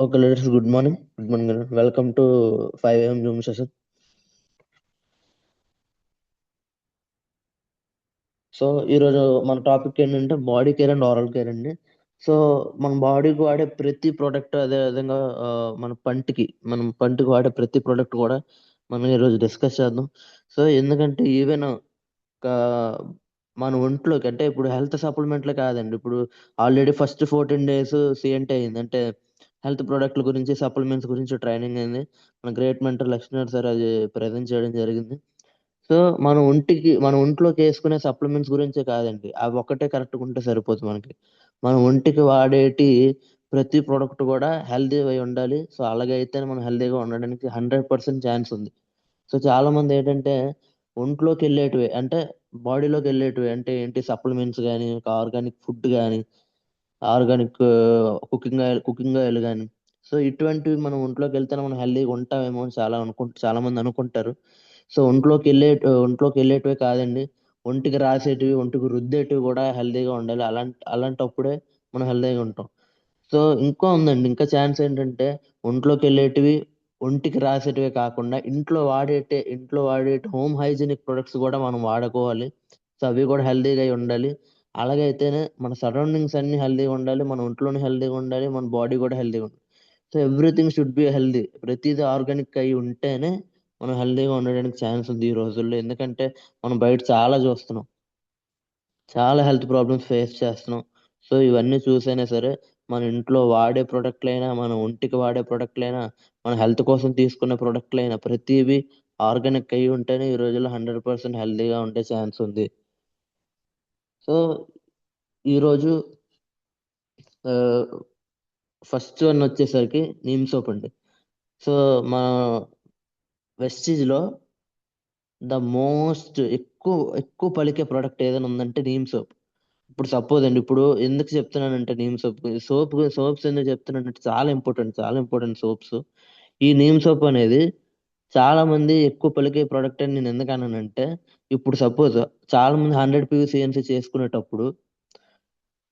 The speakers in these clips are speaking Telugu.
Okay, leaders, good morning. Good morning. Welcome to 5 a.m. Zoom session. So ఈరోజు మన టాపిక్ ఏంటంటే body care and oral care అండి. సో మన బాడీకి వాడే ప్రతి ప్రోడక్ట్, అదే విధంగా మన పంటికి వాడే ప్రతి ప్రోడక్ట్ కూడా మనం ఈరోజు డిస్కస్ చేద్దాం. సో ఎందుకంటే ఈవెన్ మన ఒంట్లోకి, అంటే ఇప్పుడు హెల్త్ సప్లిమెంట్లే కాదండి, ఇప్పుడు ఆల్రెడీ ఫస్ట్ 14 days సిఎన్టీ అయింది. అంటే హెల్త్ ప్రోడక్ట్ల గురించి, సప్లిమెంట్స్ గురించి ట్రైనింగ్ అయింది. మన గ్రేట్ మెంటర్ లక్ష్మీనాథ్ సార్ అది ప్రజెంట్ చేయడం జరిగింది. సో మన ఒంట్లోకి వేసుకునే సప్లిమెంట్స్ గురించే కాదండి, అవి ఒక్కటే కరెక్ట్గా ఉంటే సరిపోదు మనకి. మన ఒంటికి వాడేటి ప్రతి ప్రోడక్ట్ కూడా హెల్దీ అయి ఉండాలి. సో అలాగైతేనే మనం హెల్దీగా ఉండడానికి 100% ఛాన్స్ ఉంది. సో చాలా మంది ఏంటంటే ఒంట్లోకి వెళ్ళేటివి, అంటే బాడీలోకి వెళ్ళేటివి అంటే ఏంటి, సప్లిమెంట్స్ కానీ, ఆర్గానిక్ ఫుడ్ కానీ, ఆర్గానిక్ కుకింగ్ ఆయిల్ కానీ, సో ఇటువంటివి మనం ఒంట్లోకి వెళ్తేనే మనం హెల్దీగా ఉంటామేమో అని చాలా మంది అనుకుంటారు. సో ఒంట్లోకి వెళ్ళేటివే కాదండి, ఒంటికి రాసేటివి, ఒంటికి రుద్దేటివి కూడా హెల్దీగా ఉండాలి. అలాంటప్పుడే మనం హెల్దీగా ఉంటాం. సో ఇంకా ఉందండి, ఇంకా ఛాన్స్ ఏంటంటే ఒంట్లోకి వెళ్ళేటివి, ఒంటికి రాసేటివే కాకుండా ఇంట్లో వాడేటి హోమ్ హైజీనిక్ ప్రొడక్ట్స్ కూడా మనం వాడుకోవాలి. సో అవి కూడా హెల్దీగా అయి ఉండాలి. అలాగైతేనే మన సరౌండింగ్స్ అన్ని హెల్దీగా ఉండాలి, మన ఒంట్లోనే హెల్దీగా ఉండాలి, మన బాడీ కూడా హెల్దీగా ఉండాలి. So everything should be healthy. ప్రతిదీ ఆర్గానిక్ అయి ఉంటేనే మనం హెల్దీగా ఉండడానికి ఛాన్స్ ఉంది ఈ రోజుల్లో. ఎందుకంటే మనం బయట చాలా చూస్తున్నాం, చాలా హెల్త్ ప్రాబ్లమ్స్ ఫేస్ చేస్తున్నాం. సో ఇవన్నీ చూసైనా సరే మన ఇంట్లో వాడే ప్రొడక్ట్లైనా, మన ఒంటికి వాడే ప్రొడక్ట్లైనా, మన హెల్త్ కోసం తీసుకునే ప్రొడక్ట్లైనా ప్రతివి ఆర్గానిక్ అయి ఉంటేనే ఈ రోజుల్లో 100% హెల్తీగా ఉండే ఛాన్స్ ఉంది. సో ఈరోజు ఫస్ట్ వన్ వచ్చేసరికి నీమ్ సోప్ అండి. సో మన వెస్టీజ్ లో ద మోస్ట్ ఎక్కువ ఎక్కువ పలికే ప్రోడక్ట్ ఏదైనా ఉందంటే నీమ్ సోప్. ఇప్పుడు సపోజ్ అండి, ఇప్పుడు ఎందుకు చెప్తున్నానంటే నీమ్ సోప్స్ ఎందుకు చెప్తున్నానంటే చాలా ఇంపార్టెంట్ సోప్స్. ఈ నీమ్ సోప్ అనేది చాలా మంది ఎక్కువ పలికే ప్రోడక్ట్ అని నేను ఎందుకు అన్నానంటే, ఇప్పుడు సపోజ్ చాలా మంది 100 PV చేసుకునేటప్పుడు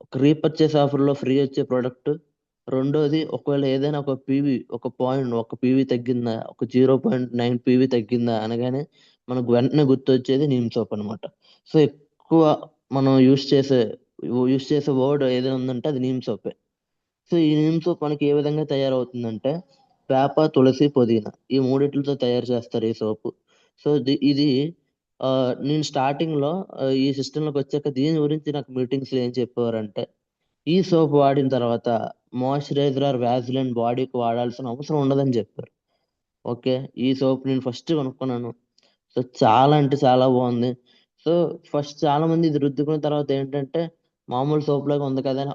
ఒక రీపర్చేస్ ఆఫర్ లో ఫ్రీ వచ్చే ప్రోడక్ట్. రెండోది, ఒకవేళ ఏదైనా ఒక పీవీ తగ్గిందా, ఒక 0.9 పీవీ తగ్గిందా అనగానే మనకు వెంటనే గుర్తొచ్చేది నీమ్ సోప్ అనమాట. సో ఎక్కువ మనం యూస్ చేసే వర్డ్ ఏదైనా ఉందంటే అది నీమ్ సోపే. సో ఈ నీమ్ సోప్ మనకి ఏ విధంగా తయారవుతుందంటే, వేప, తులసి, పుదీనా ఈ మూడిట్లతో తయారు చేస్తారు ఈ సోపు. సో ఇది నేను స్టార్టింగ్ లో ఈ సిస్టమ్ లోకి వచ్చాక దీని గురించి నాకు మీటింగ్స్ లో ఏం చెప్పేవారంటే, ఈ సోప్ వాడిన తర్వాత మాయిశ్చరైజర్ ఆర్ వ్యాజిలిన్ బాడీకి వాడాల్సిన అవసరం ఉండదని చెప్పారు. ఓకే, ఈ సోప్ నేను ఫస్ట్ కొనుక్కున్నాను. సో చాలా అంటే చాలా బాగుంది. సో ఫస్ట్ చాలా మంది ఇది రుద్దుకున్న తర్వాత ఏంటంటే, మామూలు సోప్ లాగా ఉంది కదా అని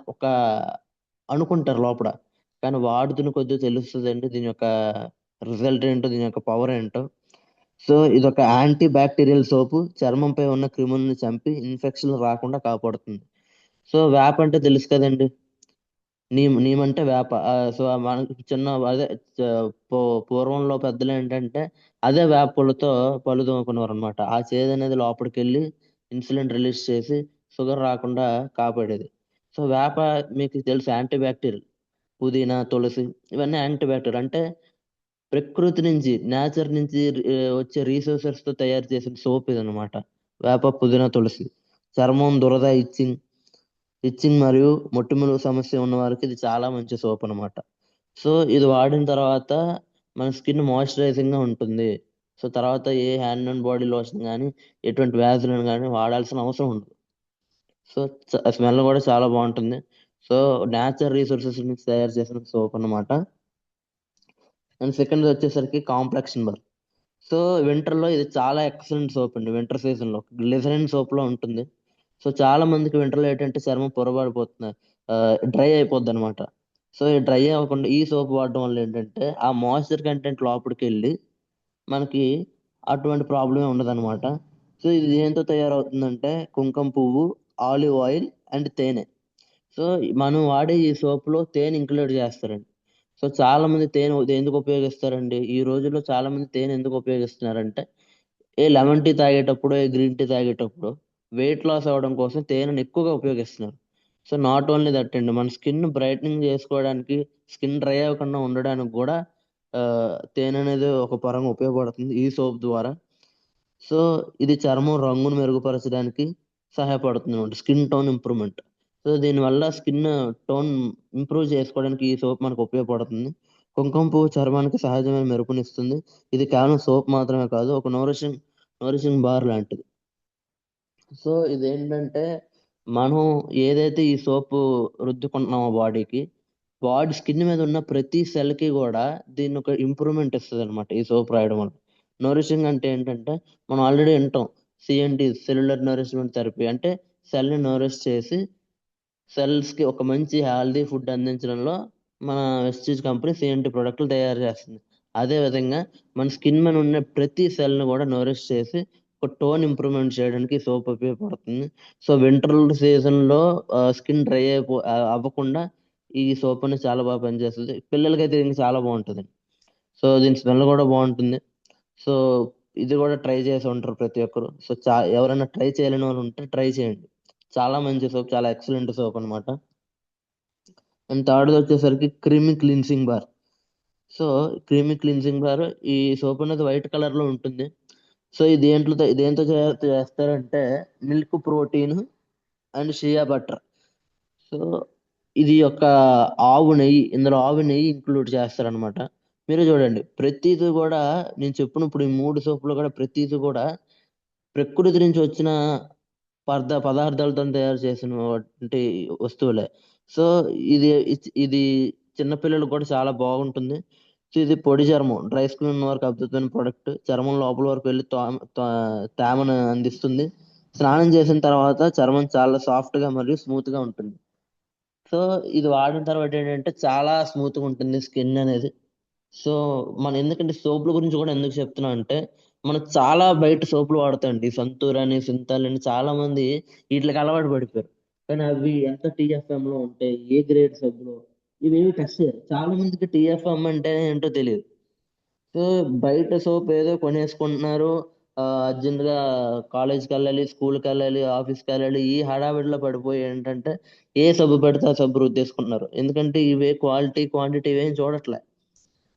అనుకుంటారు లోపల. కానీ వాడుతున్న కొద్దీ తెలుస్తుందండి దీని యొక్క రిజల్ట్ ఏంటో, దీని యొక్క పవర్ ఏంటో. సో ఇదొక యాంటీ బ్యాక్టీరియల్ సోపు, చర్మంపై ఉన్న క్రిములను చంపి ఇన్ఫెక్షన్ రాకుండా కాపాడుతుంది. సో వేప అంటే తెలుసు కదండి, నీమ్ నీమ్ అంటే వేప. సో మనకి చిన్న అదే చ- పూర్వంలో పెద్దలు ఏంటంటే అదే వేప పుల్లతో పళ్ళు తోముకునేవారు అనమాట. ఆ చేదు అనేది లోపలికి వెళ్ళి ఇన్సులిన్ రిలీజ్ చేసి షుగర్ రాకుండా కాపాడేది. సో వేప మీకు తెలుసు యాంటీ బ్యాక్టీరియల్. పుదీనా, తులసి ఇవన్నీ యాంటీ బ్యాక్టీరియల్. అంటే ప్రకృతి నుంచి, నేచర్ నుంచి వచ్చే రీసోర్సెస్ తో తయారు చేసిన సోప్ ఇది అనమాట. వేప, పుదీనా, తులసి. చర్మం, దురద, ఇచ్చింగ్ మరియు మొటిమలు సమస్య ఉన్న వారికి ఇది చాలా మంచి సోప్ అన్నమాట. సో ఇది వాడిన తర్వాత మన స్కిన్ మాయిశ్చరైజింగ్ గా ఉంటుంది. సో తర్వాత ఏ హ్యాండ్ అండ్ బాడీ లోషన్ కానీ, ఎటువంటి వ్యాధులను కానీ వాడాల్సిన అవసరం ఉండదు. సో స్మెల్ కూడా చాలా బాగుంటుంది. సో నేచురల్ రిసోర్సెస్ నుంచి తయారు చేసిన సోప్ అన్నమాట. అండ్ సెకండ్ వచ్చేసరికి కాంప్లెక్షన్ బార్. సో వింటర్ లో ఇది చాలా ఎక్సలెంట్ సోప్ అండి. వింటర్ సీజన్ లో గ్లిజరిన్ సోప్ లో ఉంటుంది. సో చాలా మందికి వింటర్ లో ఏంటంటే చర్మం పొరబారిపోతుంది, డ్రై అయిపోద్ది అనమాట. సో ఈ డ్రై అవ్వకుండా ఈ సోప్ వాడడం వల్ల ఏంటంటే ఆ మాయిశ్చర్ కంటెంట్ లోపలికి వెళ్ళి మనకి అటువంటి ప్రాబ్లమే ఉండదన్నమాట. సో ఇది దేంతో తయారవుతుందంటే కుంకుమ పువ్వు, ఆలివ్ ఆయిల్ అండ్ తేనె. సో మనం వాడే ఈ సోప్ లో తేనె ఇంక్లూడ్ చేస్తారండి. సో చాలా మంది తేనె ఎందుకు ఉపయోగిస్తారండి, ఈ రోజుల్లో చాలా మంది తేనె ఎందుకు ఉపయోగిస్తున్నారంటే, ఏ లెమన్ టీ తాగేటప్పుడు, ఏ గ్రీన్ టీ తాగేటప్పుడు వెయిట్ లాస్ అవ్వడం కోసం తేనెను ఎక్కువగా ఉపయోగిస్తున్నారు. సో నాట్ ఓన్లీ దట్ అండి, మన స్కిన్ బ్రైట్నింగ్ చేసుకోవడానికి, స్కిన్ డ్రై అవ్వకుండా ఉండడానికి కూడా తేనె అనేది ఒక పరంగా ఉపయోగపడుతుంది ఈ సోప్ ద్వారా. సో ఇది చర్మం రంగును మెరుగుపరచడానికి సహాయపడుతుంది అనమాట, స్కిన్ టోన్ ఇంప్రూవ్మెంట్. సో దీనివల్ల స్కిన్ టోన్ ఇంప్రూవ్ చేసుకోవడానికి ఈ సోప్ మనకు ఉపయోగపడుతుంది. కుంకుమ పువ్వు చర్మానికి సహజమైన మెరుపునిస్తుంది. ఇది కేవలం సోప్ మాత్రమే కాదు, ఒక నోరిషింగ్ బార్ లాంటిది. సో ఇదేంటంటే, మనం ఏదైతే ఈ సోపు రుద్దుకుంటున్నామో బాడీకి, బాడీ స్కిన్ మీద ఉన్న ప్రతి సెల్ కి కూడా దీన్ని ఒక ఇంప్రూవ్మెంట్ ఇస్తుంది అనమాట ఈ సోప్ రాయడం వల్ల. నోరిషింగ్ అంటే ఏంటంటే, మనం ఆల్రెడీ వింటాం, సిఎన్టీ, సెల్యులర్ నరిష్మెంట్ థెరపీ, అంటే సెల్ ని నోరిష్ చేసి సెల్స్ కి ఒక మంచి హెల్దీ ఫుడ్ అందించడంలో మన వెస్టీజ్ కంపెనీ సిఎన్టీ ప్రోడక్ట్లు తయారు చేస్తుంది. అదే విధంగా మన స్కిన్ మీద ఉన్న ప్రతి సెల్ ని కూడా నోరిష్ చేసి ఒక టోన్ ఇంప్రూవ్మెంట్ చేయడానికి సోప్ ఉపయోగపడుతుంది. సో వింటర్ సీజన్ లో స్కిన్ డ్రై అవ్వకుండా ఈ సోప్ అనేది చాలా బాగా పనిచేస్తుంది. పిల్లలకైతే ఇంకా చాలా బాగుంటుంది. సో దీని స్మెల్ కూడా బాగుంటుంది. సో ఇది కూడా ట్రై చేసి ఉంటారు ప్రతి ఒక్కరు. సో ఎవరైనా ట్రై చేయలేని వాళ్ళు ఉంటే ట్రై చేయండి. చాలా మంచి సోప్, చాలా ఎక్సలెంట్ సోప్ అన్నమాట. అండ్ థర్డ్ వచ్చేసరికి creamy cleansing bar. So creamy cleansing bar, ఈ సోప్ అనేది వైట్ కలర్ లో ఉంటుంది. సో ఇది దేంతో చేస్తారంటే, milk protein and shea butter. So ఇది ఒక ఇందులో ఆవు నెయ్యి ఇంక్లూడ్ చేస్తారనమాట. మీరు చూడండి, ప్రతిది కూడా నేను చెప్పిన ఇప్పుడు ఈ మూడు సోపులు కూడా ప్రతిది కూడా ప్రకృతి నుంచి వచ్చిన పదార్థాలతో తయారు చేసినటువంటి వస్తువులే. సో ఇది చిన్నపిల్లలకు కూడా చాలా బాగుంటుంది. సో ఇది పొడి చర్మం, డ్రై స్కిన్ వరకు అద్భుతమైన ప్రొడక్ట్. చర్మం లోపల వరకు వెళ్ళి తేమను అందిస్తుంది. స్నానం చేసిన తర్వాత చర్మం చాలా సాఫ్ట్ గా మరియు స్మూత్ గా ఉంటుంది. సో ఇది వాడిన తర్వాత ఏంటంటే చాలా స్మూత్ గా ఉంటుంది స్కిన్ అనేది. సో మనం ఎందుకంటే సోపుల గురించి కూడా ఎందుకు చెప్తున్నా అంటే, మనం చాలా బయట సోపులు వాడతాండి, సంతూర్ అని, సింతాల్ అని, చాలా మంది వీటికి అలవాటు పడిపోయారు. కానీ అవి ఎంత టీఎఫ్ఎం లో ఉంటాయి, ఏ గ్రేడ్ సబ్బులు, ఇవేవి టెస్ట్ చేయరు. చాలా మందికి టీఎఫ్ఎం అంటే ఏంటో తెలియదు. సో బయట సోప్ ఏదో కొనేసుకుంటున్నారు, అర్జెంట్ గా కాలేజ్కి వెళ్ళాలి, స్కూల్కి వెళ్ళాలి, ఆఫీస్కి వెళ్ళాలి, ఈ హడావిడిలో పడిపోయి ఏంటంటే ఏ సబ్బు పెడితే ఆ సబ్బు రుద్దేసుకుంటున్నారు. ఎందుకంటే ఇవే క్వాలిటీ క్వాంటిటీ ఇవేం చూడట్లే.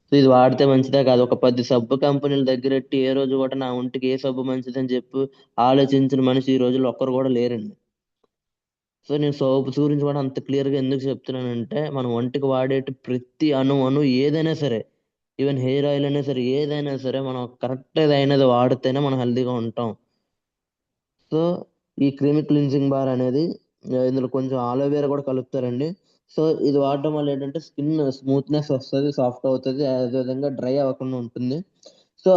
సో ఇది వాడితే మంచిదే కాదు, ఒక 10 సబ్బు కంపెనీల దగ్గరెట్టి ఏ రోజు కూడా నా ఒంటికి ఏ సబ్బు మంచిదని చెప్పి ఆలోచించిన మనిషి ఈ రోజుల్లో ఒక్కరు కూడా లేరండి. సో నేను సోప్స్ గురించి కూడా అంత క్లియర్ గా ఎందుకు చెప్తున్నానంటే, మనం ఒంటికి వాడేటి ప్రతి అణు ఏదైనా సరే, ఈవెన్ హెయిర్ ఆయిల్ అయినా సరే, ఏదైనా సరే మనం కరెక్ట్ అయినది వాడితేనే మనం హెల్దీగా ఉంటాం. సో ఈ క్రీమీ క్లిన్జింగ్ బార్ అనేది, ఇందులో కొంచెం ఆలోవేరా కూడా కలుపుతారండి. సో ఇది వాడడం వల్ల ఏంటంటే స్కిన్ స్మూత్నెస్ వస్తుంది, సాఫ్ట్ అవుతుంది, అదేవిధంగా డ్రై అవ్వకుండా ఉంటుంది. సో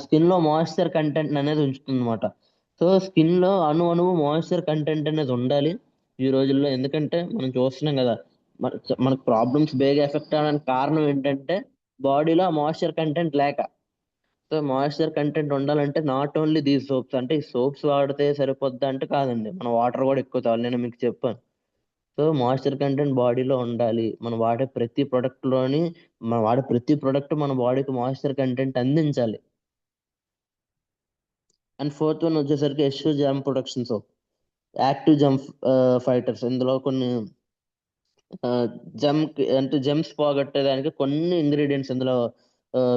స్కిన్ లో మాయిశ్చర్ కంటెంట్ అనేది ఉంచుతుంది అనమాట. సో స్కిన్ లో అణువు మాయిశ్చర్ కంటెంట్ అనేది ఉండాలి ఈ రోజుల్లో. ఎందుకంటే మనం చూస్తున్నాం కదా, మనకు ప్రాబ్లమ్స్ బేగా ఎఫెక్ట్ అవడానికి కారణం ఏంటంటే బాడీలో మాయిశ్చర్ కంటెంట్ లేక. సో మాయిశ్చర్ కంటెంట్ ఉండాలంటే నాట్ ఓన్లీ దీస్ సోప్స్, అంటే ఈ సోప్స్ వాడితే సరిపోద్దా అంటే కాదండి, మనం వాటర్ కూడా ఎక్కువ తాగాలి, నేను మీకు చెప్పాను. సో మాయిశ్చర్ కంటెంట్ బాడీలో ఉండాలి. మనం వాడే ప్రతి ప్రొడక్ట్ మన బాడీకి మాయిశ్చర్ కంటెంట్ అందించాలి. అండ్ ఫోర్త్ వన్ వచ్చేసరికి ఎష్యూ జర్మ్ ప్రొడక్షన్ సోప్, యాక్టివ్ జమ్ ఫైటర్స్. ఇందులో కొన్ని జమ్ అంటే జెమ్స్ పోగొట్టేదానికి కొన్ని ఇంగ్రీడియంట్స్ ఇందులో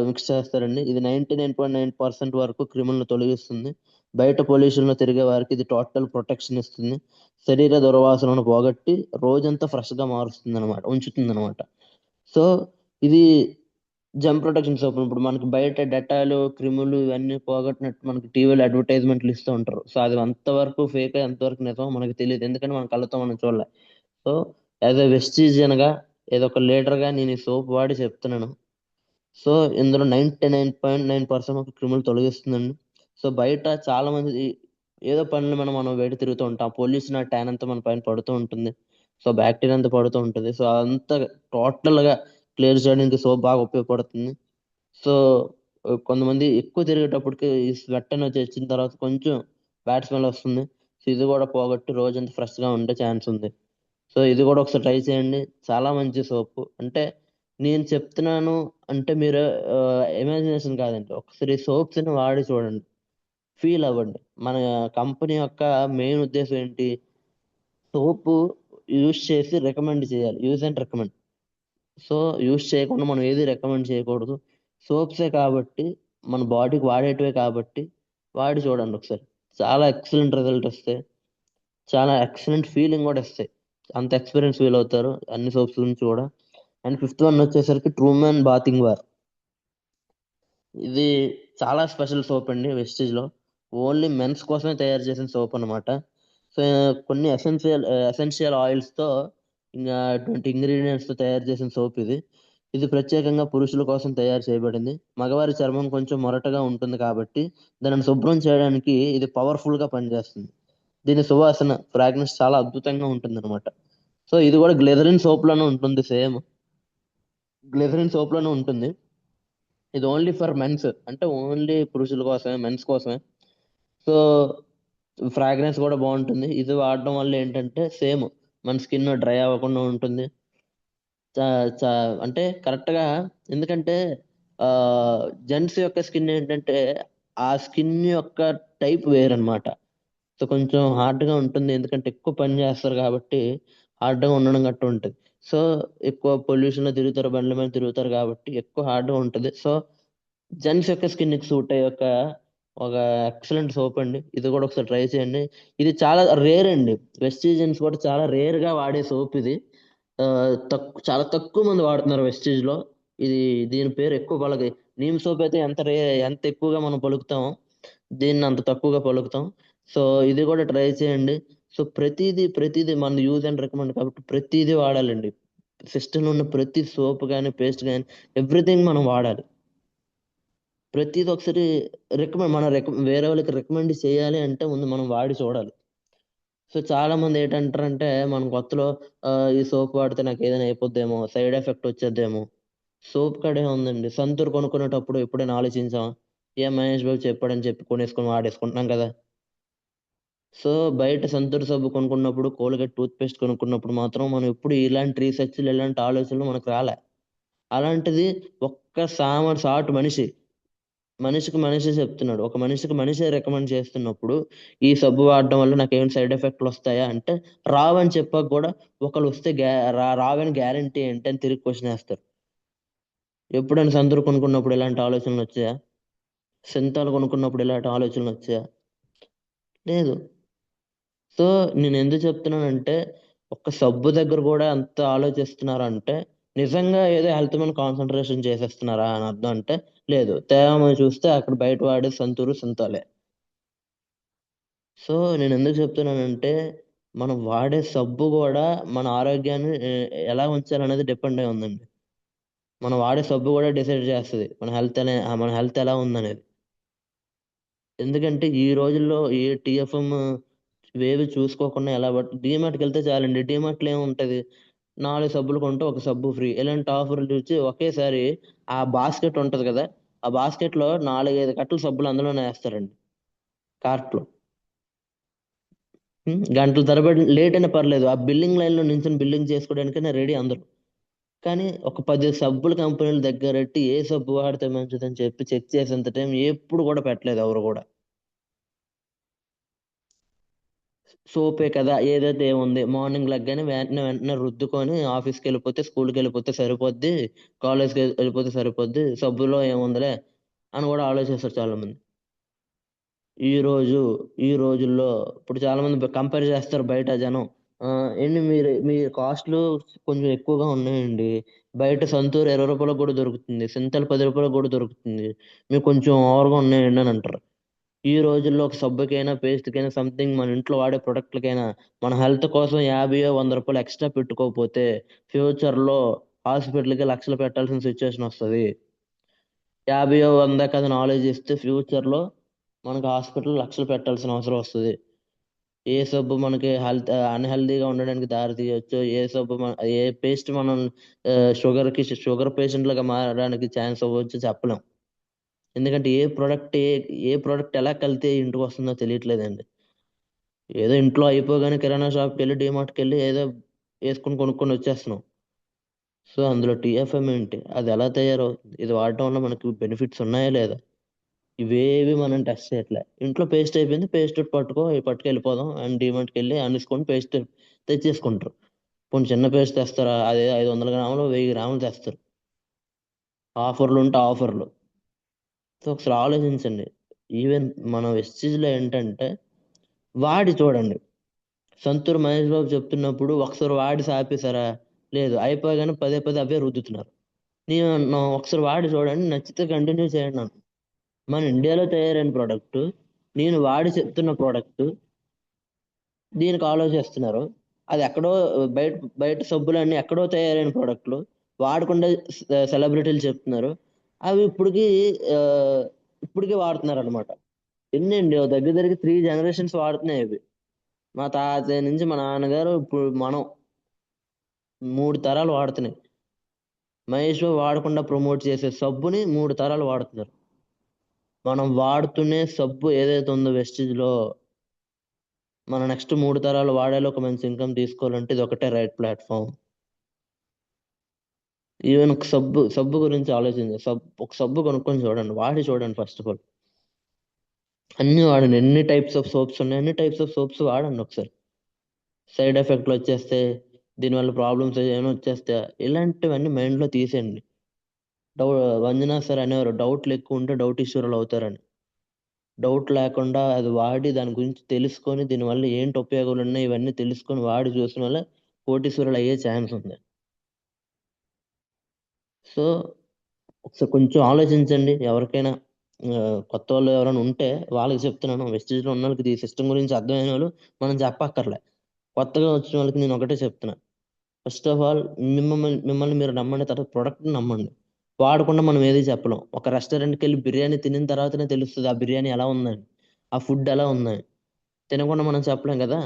మిక్స్ చేస్తారండి. ఇది 99.9% వరకు క్రిములను తొలగిస్తుంది. బయట పొల్యూషన్ లో తిరిగే వారికి ఇది టోటల్ ప్రొటెక్షన్ ఇస్తుంది. శరీర దుర్వాసనను పోగొట్టి రోజంతా ఫ్రెష్ గా మారుస్తుంది అనమాట, ఉంచుతుంది అనమాట. సో ఇది జమ్ ప్రొటెక్షన్ సోప్. ఇప్పుడు మనకి బయట డెటాలు, క్రిములు ఇవన్నీ పోగొట్టినట్టు మనకి టీవీలో అడ్వర్టైజ్మెంట్లు ఇస్తూ ఉంటారు. సో అది ఎంతవరకు ఫేక్, ఎంతవరకు నిజమో మనకి తెలియదు, ఎందుకంటే మన కళ్ళతో మనం చూడలే. సో యాజ్ ఎ వెస్టీజియన్ గా, ఏదో ఒక లీడర్ గా నేను ఈ సోప్ వాడి చెప్తున్నాను. సో ఇందులో 99.9% క్రిములు తొలగిస్తుందండి. సో బయట చాలా మంది ఏదో పనులు మనం బయట తిరుగుతూ ఉంటాం, పొల్యూషన్ ట్యాన్ అంతా మన పైన పడుతూ ఉంటుంది. సో బ్యాక్టీరియా అంతా పడుతూ ఉంటుంది. సో అదంతా టోటల్ గా క్లియర్ చేయడానికి సోప్ బాగా ఉపయోగపడుతుంది. సో కొంతమంది ఎక్కువ తిరిగేటప్పటికి ఈ స్వెట్ అనేది వచ్చిన తర్వాత కొంచెం బ్యాడ్ స్మెల్ వస్తుంది. సో ఇది కూడా పోగొట్టి రోజంతా ఫ్రెష్ గా ఉండే ఛాన్స్ ఉంది. సో ఇది కూడా ఒకసారి ట్రై చేయండి, చాలా మంచి సోపు. అంటే నేను చెప్తున్నాను అంటే మీరు ఇమాజినేషన్ కాదండి, ఒకసారి సోప్స్ ని వాడి చూడండి, ఫీల్ అవ్వండి. మన కంపెనీ యొక్క మెయిన్ ఉద్దేశం ఏంటి? సోపు యూస్ చేసి రికమెండ్ చేయాలి, use and recommend. So use చేయకుండా మనం ఏది రికమెండ్ చేయకూడదు. సోప్సే కాబట్టి, మన బాడీకి వాడేటివే కాబట్టి వాడి చూడండి ఒకసారి. చాలా ఎక్సలెంట్ రిజల్ట్ వస్తాయి, చాలా ఎక్సలెంట్ ఫీలింగ్ కూడా ఇస్తాయి. అంత ఎక్స్పీరియన్స్ ఫీల్ అవుతారు అన్ని సోప్స్ గురించి కూడా. అండ్ ఫిఫ్త్ వన్ వచ్చేసరికి ట్రూమెన్ బాతింగ్ బార్. ఇది చాలా స్పెషల్ సోప్ అండి వెస్టీజ్ లో. ఓన్లీ మెన్స్ కోసమే తయారు చేసిన సోప్ అన్నమాట. సో కొన్ని ఎసెన్షియల్ ఆయిల్స్ తో, ఇంకా 20 ఇంగ్రీడియంట్స్ తో తయారు చేసిన సోప్ ఇది. ఇది ప్రత్యేకంగా పురుషుల కోసం తయారు చేయబడింది. మగవారి చర్మం కొంచెం మొరటగా ఉంటుంది కాబట్టి దానిని శుభ్రం చేయడానికి ఇది పవర్ఫుల్ గా పనిచేస్తుంది. దీని సువాసన ఫ్రాగ్రెన్స్ చాలా అద్భుతంగా ఉంటుంది అనమాట. సో ఇది కూడా గ్లిజరిన్ సోప్ లోనే ఉంటుంది, సేమ్ గ్లిజరిన్ సోప్ లోనే ఉంటుంది. ఇది ఓన్లీ ఫర్ మెన్స్, అంటే ఓన్లీ పురుషుల కోసమే, మెన్స్ కోసమే. సో ఫ్రాగ్రెన్స్ కూడా బాగుంటుంది. ఇది వాడడం వల్ల ఏంటంటే సేమ్ మన స్కిన్ డ్రై అవ్వకుండా ఉంటుంది. అంటే కరెక్ట్ గా, ఎందుకంటే ఆ జెంట్స్ యొక్క స్కిన్ ఏంటంటే ఆ స్కిన్ యొక్క టైప్ వేరనమాట. సో కొంచెం హార్డ్ గా ఉంటుంది, ఎందుకంటే ఎక్కువ పని చేస్తారు కాబట్టి హార్డ్ గా ఉండడం గట్టు ఉంటుంది. సో ఎక్కువ పొల్యూషన్ లో తిరుగుతారు, బండ్ల మీద తిరుగుతారు కాబట్టి ఎక్కువ హార్డ్ గా ఉంటుంది. సో జెంట్స్ యొక్క స్కిన్ కి సూట్ అయ్యే ఒక ఎక్సలెంట్ సోప్ అండి. ఇది కూడా ఒకసారి ట్రై చేయండి. ఇది చాలా రేర్ అండి. వెస్టీజ్ జెంట్స్ కూడా చాలా రేర్ గా వాడే సోప్ ఇది. చాలా తక్కువ మంది వాడుతున్నారు వెస్టీజ్ లో. ఇది దీని పేరు ఎక్కువ పలక. నీమ్ సోప్ అయితే ఎంత ఎక్కువగా మనం పలుకుతామో దీన్ని అంత తక్కువగా పలుకుతాం. సో ఇది కూడా ట్రై చేయండి. సో ప్రతిదీ మన యూజ్ అండ్ రికమెండ్ కాబట్టి ప్రతిదీ వాడాలండి. సిస్టంలో ఉన్న ప్రతి సోప్ కానీ పేస్ట్ కానీ ఎవ్రీథింగ్ మనం వాడాలి. ప్రతిది ఒకసారి వేరే వాళ్ళకి రికమెండ్ చేయాలి అంటే ముందు మనం వాడి చూడాలి. సో చాలా మంది ఏంటంటారంటే మనం కొత్తలో ఈ సోప్ వాడితే నాకు ఏదైనా అయిపోద్దేమో, సైడ్ ఎఫెక్ట్ వచ్చేద్దేమో. సోప్ కాడే ఉందండి. సంతూర్ కొనుక్కునేటప్పుడు ఎప్పుడైనా ఆలోచించామా? ఏ మహేష్ బాబు చెప్పాడని చెప్పి కొనేసుకొని వాడేసుకుంటున్నాం కదా. సో బయట సంతూర్ సబ్బు కొనుక్కున్నప్పుడు, కోల్గేట్ టూత్ పేస్ట్ కొనుక్కున్నప్పుడు మాత్రం మనం ఎప్పుడు ఇలాంటి రీసెర్చ్లు, ఇలాంటి ఆలోచనలు మనకు రాలే. అలాంటిది ఒక్క సాటి మనిషికి మనిషే చెప్తున్నాడు. ఒక మనిషికి మనిషే రికమెండ్ చేస్తున్నప్పుడు, ఈ సబ్బు వాడడం వల్ల నాకేమైనా సైడ్ ఎఫెక్ట్‌లు వస్తాయా అంటే, రావని చెప్పాక గూడా ఒకళ్ళొస్తే రావని గ్యారంటీ ఏంటి అని తిరిగి క్వెషన్ ఏస్తారు. ఎప్పుడైనా సంతూర్ కొనుక్కున్నప్పుడు ఇలాంటి ఆలోచనలొచ్చాయా? సింతాల్ కొనుక్కున్నప్పుడు ఇలాంటి ఆలోచనలొచ్చాయా? లేదు. సో నేనెందుకు చెప్తున్నానంటే, ఒక్క సబ్బు దగ్గర గూడా అంత ఆలోచిస్తున్నారంటే, నిజంగా ఏదో హెల్త్ మీద కాన్సంట్రేషన్ చేసేస్తున్నారా అని అర్థం అంటే, లేదు. తేమని చూస్తే అక్కడ బయట వాడేది సంతూరు, సింతాలే. సో నేనెందుకు చెప్తున్నానంటే, మనం వాడే సబ్బు గూడా మన ఆరోగ్యాన్ని ఎలా ఉంచాలనేది డిపెండ్ అయి ఉందండి. మనం వాడే సబ్బు గూడా డిసైడ్ చేస్తది మన హెల్త్ ఎలా ఉందనేది. ఎందుకంటే ఈ రోజుల్లో ఏ టీఎఫ్ఎం ఇవేవి చూసుకోకుండా ఎలా డీమార్ట్‌కెళ్తే చాలండి. డీమార్ట్‌లో ఏముంటది? 4 సబ్బులు కొంటే ఒక సబ్బు ఫ్రీ. ఇలాంటి ఆఫర్‌లు చూసి ఒకేసారి ఆ బాస్కెట్ ఉంటది కదా! ఆ బాస్కెట్‌లో 4, 5 కట్టలు సబ్బులు అందులోనే ఏస్తారండి కార్ట్‌లో. గంటల తరబడి లేట్ అయినా పర్లేదు. ఆ బిల్లింగ్ లైన్‌లో నించొని బిల్లింగ్ చేసుకోవడానికైనా రెడీ అందరూ. కానీ ఒక 10 సబ్బుల కంపెనీల దగ్గరెట్టి ఏ సబ్బు వాడితే మంచిదని చెప్పి చెక్ చేసేంత టైం ఎప్పుడు కూడా పెట్టలేదు ఎవరు గూడా. సోపే కదా! ఏదైతే ఏముంది. మార్నింగ్ లెగ్గానే వెంటనే రుద్దుకొని ఆఫీస్‌కెళ్ళిపోతే, స్కూలుకెళ్ళిపోతే సరిపోద్ది. కాలేజ్‌కెళ్ళిపోతే సరిపోద్ది. సబ్బులో ఏముందిలే అని గూడా ఆలోచిస్తారు చాలామంది. ఈ రోజు ఈ రోజుల్లో ఇప్పుడు చాలామంది కంపేర్ చేస్తారు బయట జనం. ఏండి మీ కాస్ట్‌లు కొంచెం ఎక్కువగా ఉన్నాయండి. బయట సంతూర్ రూ. 20 కూడా దొరుకుతుంది. సింతాల్ రూ. 10 కూడా దొరుకుతుంది. మీకు కొంచెం ఓవర్‌గా ఉన్నాయండి అని అంటారు. ఈ రోజుల్లో ఒక సబ్బుకైనా, పేస్ట్‌కైనా సంథింగ్ మన ఇంట్లో వాడే ప్రొడక్ట్‌లకైనా మన హెల్త్ కోసం 50 100 ఎక్స్‌ట్రా పెట్టుకోకపోతే ఫ్యూచర్‌లో హాస్పిటల్‌కి లక్షలు పెట్టాల్సిన సిట్యుయేషన్ వస్తది. 50 100 అని ఆలోచిస్తే ఫ్యూచర్‌లో మనకు హాస్పిటల్‌లో లక్షలు పెట్టాల్సిన అవసరం వస్తది. ఏ సబ్బు మనకి అన్‌హెల్తీగా ఉండడానికి దారి తీయొచ్చో, ఏ పేస్ట్ మనం షుగర్ పేషెంట్‌లుగా మారడానికి ఛాన్స్ అవ్వచ్చో చెప్పలేం. ఎందుకంటే ఏ ప్రొడక్ట్ ఎలా కల్తీ అయ్యి ఇంటికొస్తుందో తెలియట్లేదండి. ఏదో ఇంట్లో అయిపోగానే కిరాణా షాప్‌కెళ్ళి, డీమార్ట్‌కెళ్ళి ఏదో కొనుక్కొని వచ్చేస్తున్నాం. సో, అందులో టీఎఫ్ఎం ఏంటి? అది ఎలా తయారవుతుంది? ఇది వాడటం వల్ల మనకు బెనిఫిట్స్ ఉన్నాయా లేదా? ఇవేవి మనం టెస్ట్ చేయట్లే. ఇంట్లో పేస్ట్ అయిపోయింది. పట్టుకెళ్ళిపోదాం అండ్ డీమార్ట్‌కెళ్ళి అనేసుకొని తెచ్చేసుకుంటారు. కొన్ని చిన్న పేస్ట్ తెస్తారా, అదే 500 గ్రాములు 1000 గ్రాములు తెస్తారు. ఆఫర్లు ఉంటే ఆఫర్లు. సో ఒకసారి ఆలోచించండి. ఈవెన్ మన వెస్టీజ్లో ఏంటంటే వాడి చూడండి. సంతూర్ మహేష్ బాబు చెప్తున్నప్పుడు ఒకసారి వాడి సాపేశారా? లేదు. అయిపోగానే పదే పదే అవే రుద్దుతున్నారు. నేను ఒకసారి వాడి చూడండి, నచ్చితే కంటిన్యూ చేయండి అన్న. మన ఇండియాలో తయారైన ప్రోడక్ట్, నేను వాడి చెప్తున్న ప్రోడక్ట్, దీనికి ఆలోచిస్తున్నారు. అది ఎక్కడో బయట బయట సబ్బులన్నీ ఎక్కడో తయారైన ప్రోడక్ట్లు వాడకుండా సెలబ్రిటీలు చెప్తున్నారు. అవి ఆ, ఇప్పటికీ వాడుతున్నారు అనమాట. ఎన్నండి దగ్గర దగ్గర 3 generations వాడుతున్నాయి అవి. మా తాతయ్య నుంచి మా నాన్నగారు ఇప్పుడు మనం 3 తరాలు వాడుతున్నాయి. మహేష్ బాబు వాడకుండా ప్రమోట్ చేసే సబ్బుని 3 తరాలు వాడుతున్నారు. మనం వాడుతునే సబ్బు ఏదైతే ఉందో వెస్టిజ్ లో, మన నెక్స్ట్ 3 తరాలు వాడేలో ఒక మంచి ఇన్కమ్ తీసుకోవాలంటే ఇది ఒకటే రైట్ ప్లాట్ఫామ్. ఈవెన్ ఒక సబ్బు గురించి ఆలోచించండి. ఒక సబ్బు కొనుక్కొని చూడండి, వాడి చూడండి. ఫస్ట్ ఆఫ్ ఆల్ అన్ని వాడండి. ఎన్ని టైప్స్ ఆఫ్ సోప్స్ ఉన్నాయి, అన్ని టైప్స్ ఆఫ్ సోప్స్ వాడండి ఒకసారి. సైడ్ ఎఫెక్ట్లు వచ్చేస్తే, దీనివల్ల ప్రాబ్లమ్స్ ఏమైనా వచ్చేస్తే, ఇలాంటివన్నీ మైండ్లో తీసేయండి. డౌ వంజనా సార్ అనేవారు, డౌట్లు ఎక్కువ ఉంటే డౌట్ ఈశ్వరులు అవుతారని. డౌట్ లేకుండా అది వాడి దాని గురించి తెలుసుకొని, దీనివల్ల ఏంటి ఉపయోగాలు ఉన్నాయి ఇవన్నీ తెలుసుకొని వాడి చూసిన వల్ల కోటీశ్వరులు అయ్యే ఛాన్స్ ఉంది. సో ఒకసారి కొంచెం ఆలోచించండి. ఎవరికైనా కొత్త వాళ్ళు ఎవరైనా ఉంటే వాళ్ళకి చెప్తున్నాను. వెస్టీజ్లో ఉన్న వాళ్ళకి ఈ సిస్టమ్ గురించి అర్థమైన వాళ్ళు మనం చెప్పక్కర్లే. కొత్తగా వచ్చిన వాళ్ళకి నేను ఒకటే చెప్తున్నా. ఫస్ట్ ఆఫ్ ఆల్ మిమ్మల్ని మీరు నమ్మండి, తర్వాత ప్రొడక్ట్ని నమ్మండి. వాడకుండా మనం ఏది చెప్పలేం. ఒక రెస్టారెంట్కి వెళ్ళి బిర్యానీ తినిన తర్వాతనే తెలుస్తుంది ఆ బిర్యానీ ఎలా ఉందని, ఆ ఫుడ్ ఎలా ఉందని. తినకుండా మనం చెప్పలేం కదా.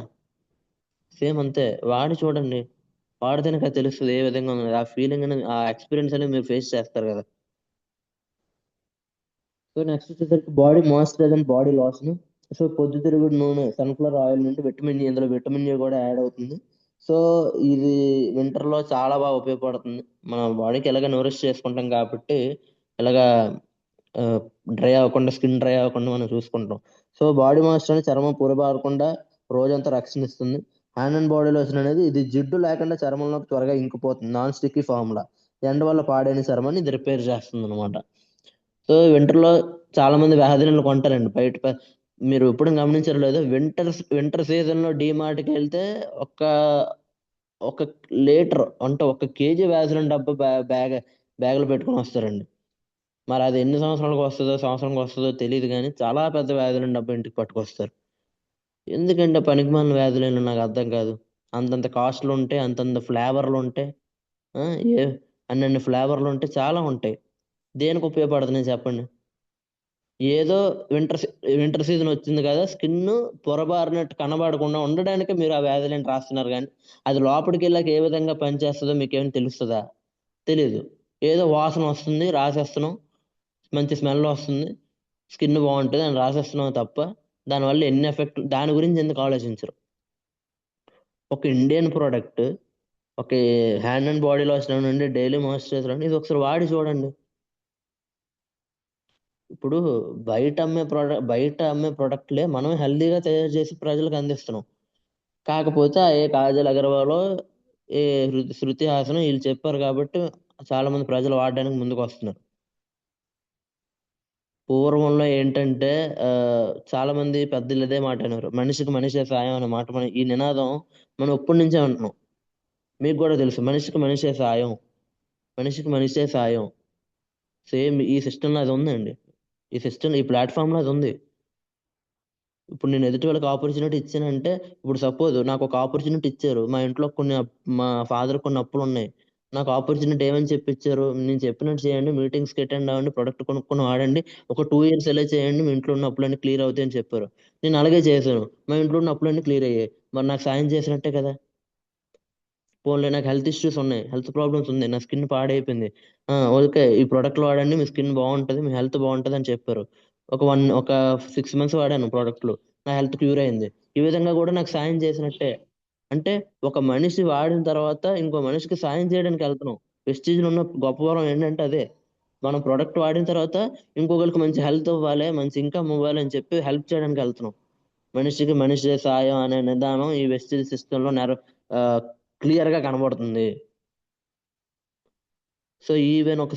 సేమ్ అంతే, వాడి చూడండి. వాడితేనే కదా తెలుస్తుంది ఏ విధంగా ఉంది. ఆ ఫీలింగ్ అనేది, ఆ ఎక్స్పీరియన్స్ అనేది మీరు ఫేస్ చేస్తారు కదా. సో నెక్స్ట్ వచ్చేసరికి body moisturiser and body lotion. So పొద్దుతిరుగుడు నూనె, సన్ఫ్లవర్ ఆయిల్ నుండి ఇందులో విటమిన్ ఏ కూడా యాడ్ అవుతుంది. సో ఇది winter లో చాలా బాగా ఉపయోగపడుతుంది. మన బాడీకి ఎలాగ నోరిష్ చేసుకుంటాం కాబట్టి ఇలాగా స్కిన్ డ్రై అవ్వకుండా మనం చూసుకుంటాం. సో బాడీ మాయిశ్చర్ అనేది చర్మం పొరబారకుండా రోజంతా రక్షణ ఇస్తుంది. హ్యాండ్ అండ్ బాడీ లోషన్ అనేది ఇది జిడ్డు లేకుండా చర్మంలో త్వరగా ఇంకిపోతుంది. Non sticky formula. ఎండ వల్ల పాడైన చర్మాన్ని ఇది రిపేర్ చేస్తుంది అనమాట. సో వింటర్లో చాలా మంది వ్యాధిలను కొంటారండి బయట. మీరు ఎప్పుడు గమనించారో లేదో, వింటర్ సీజన్ లో డిమార్ట్కి వెళ్తే ఒక ఒక లీటర్ అంటే 1 కేజీ వ్యాధిలను డబ్బా బ్యాగులు పెట్టుకొని వస్తారండి. మరి అది ఎన్ని సంవత్సరాలకు వస్తుందో, సంవత్సరానికి వస్తుందో తెలియదు కానీ చాలా పెద్ద వ్యాధులను డబ్బా ఇంటికి పట్టుకొస్తారు. ఎందుకంటే పనికిమాలిన వ్యాధులేనో నాకు అర్థం కాదు. అంతంత కాస్ట్లు ఉంటాయి, అంతంత ఫ్లేవర్లు ఉంటాయి. ఆ, ఏ అన్నన్ని ఫ్లేవర్లు ఉంటాయి, చాలా ఉంటాయి. దేనికి ఉపయోగపడుతున్నాయి చెప్పండి? ఏదో వింటర్ సీజన్ వచ్చింది కదా, స్కిన్ పొరబారినట్టు కనబడకుండా ఉండడానికి మీరు ఆ వ్యాధులను రాస్తున్నారు కానీ అది లోపలికి వెళ్ళాక ఏ విధంగా పనిచేస్తుందో మీకేమైనా తెలుస్తుందా? తెలీదు. ఏదో వాసన వస్తుంది రాసేస్తున్నాం, మంచి స్మెల్ వస్తుంది, స్కిన్ బాగుంటుంది అని రాసేస్తున్నాం తప్ప దానివల్ల ఎన్ని ఎఫెక్ట్, దాని గురించి ఎందుకు ఆలోచించరు? ఒక ఇండియన్ ప్రోడక్ట్, ఒక హ్యాండ్ అండ్ బాడీ లోషన్ నుండి డైలీ మాయిశ్చరైజర్ అండి, ఇది ఒకసారి వాడి చూడండి. ఇప్పుడు బయట అమ్మే ప్రొడక్ట్లే మనం హెల్దీగా తయారు చేసి ప్రజలకు అందిస్తున్నాం. కాకపోతే ఏ కాజల్ అగర్వాల్, ఏ శృతి హాసన్ వీళ్ళు చెప్పారు కాబట్టి చాలా మంది ప్రజలు వాడడానికి ముందుకు వస్తున్నారు. పూర్వంలో ఏంటంటే చాలా మంది పెద్దలు ఇదే మాట అన్నారు, మనిషికి మనిషే సాయం అనే మాట. మనం ఈ నినాదం మనం ఎప్పటి నుంచే అంటున్నాం. మీకు కూడా తెలుసు, మనిషికి మనిషే సాయం, మనిషికి మనిషే సాయం. సేమ్ ఈ సిస్టంలో అది ఉందండి. ఈ ప్లాట్ఫామ్ లో అది ఉంది. ఇప్పుడు నేను ఎదుటి వాళ్ళకి ఆపర్చునిటీ ఇచ్చానంటే, ఇప్పుడు సపోజ్ నాకు ఒక ఆపర్చునిటీ ఇచ్చారు. మా ఇంట్లో మా ఫాదర్ కొన్ని అప్పులు ఉన్నాయి. నాకు ఆపర్చునిటీ ఏమని చెప్పిచ్చారు? నేను చెప్పినట్టు చేయండి, మీటింగ్స్కి అటెండ్ అవ్వండి, ప్రొడక్ట్ కొనుక్కొని వాడండి, ఒక 2 years ఇలా చేయండి, మీ ఇంట్లో ఉన్న అప్పులన్నీ క్లియర్ అవుతాయి అని చెప్పారు. నేను అలాగే చేశాను. మా ఇంట్లో ఉన్న అప్పులన్నీ క్లియర్ అయ్యాయి. మరి నాకు సాయం చేసినట్టే కదా. పోన్లే, నాకు హెల్త్ ఇష్యూస్ ఉన్నాయి, హెల్త్ ప్రాబ్లమ్స్ ఉంది, నా స్కిన్ పాడైపోయింది. ఓకే, ఈ ప్రోడక్ట్లు వాడండి, మీ స్కిన్ బాగుంటది, మీ హెల్త్ బాగుంటది అని చెప్పారు. ఒక 6 months వాడాను ప్రోడక్ట్లు, నా హెల్త్ క్యూర్ అయింది. ఈ విధంగా కూడా నాకు సాయం చేసినట్టే. అంటే ఒక మనిషి వాడిన తర్వాత ఇంకో మనిషికి సాయం చేయడానికి వెళ్తున్నాం. వెస్టీజ్లో ఉన్న గొప్ప వరం ఏంటంటే అదే. మనం ప్రోడక్ట్ వాడిన తర్వాత ఇంకొకరికి మంచి హెల్త్ ఇవ్వాలి, మంచి ఇన్కమ్ ఇవ్వాలి అని చెప్పి హెల్ప్ చేయడానికి వెళ్తున్నాం. మనిషికి మనిషి సాయం అనే నిదానం ఈ వెస్టీజ్ సిస్టంలో క్లియర్ గా కనబడుతుంది. సో ఈవెన్ ఒక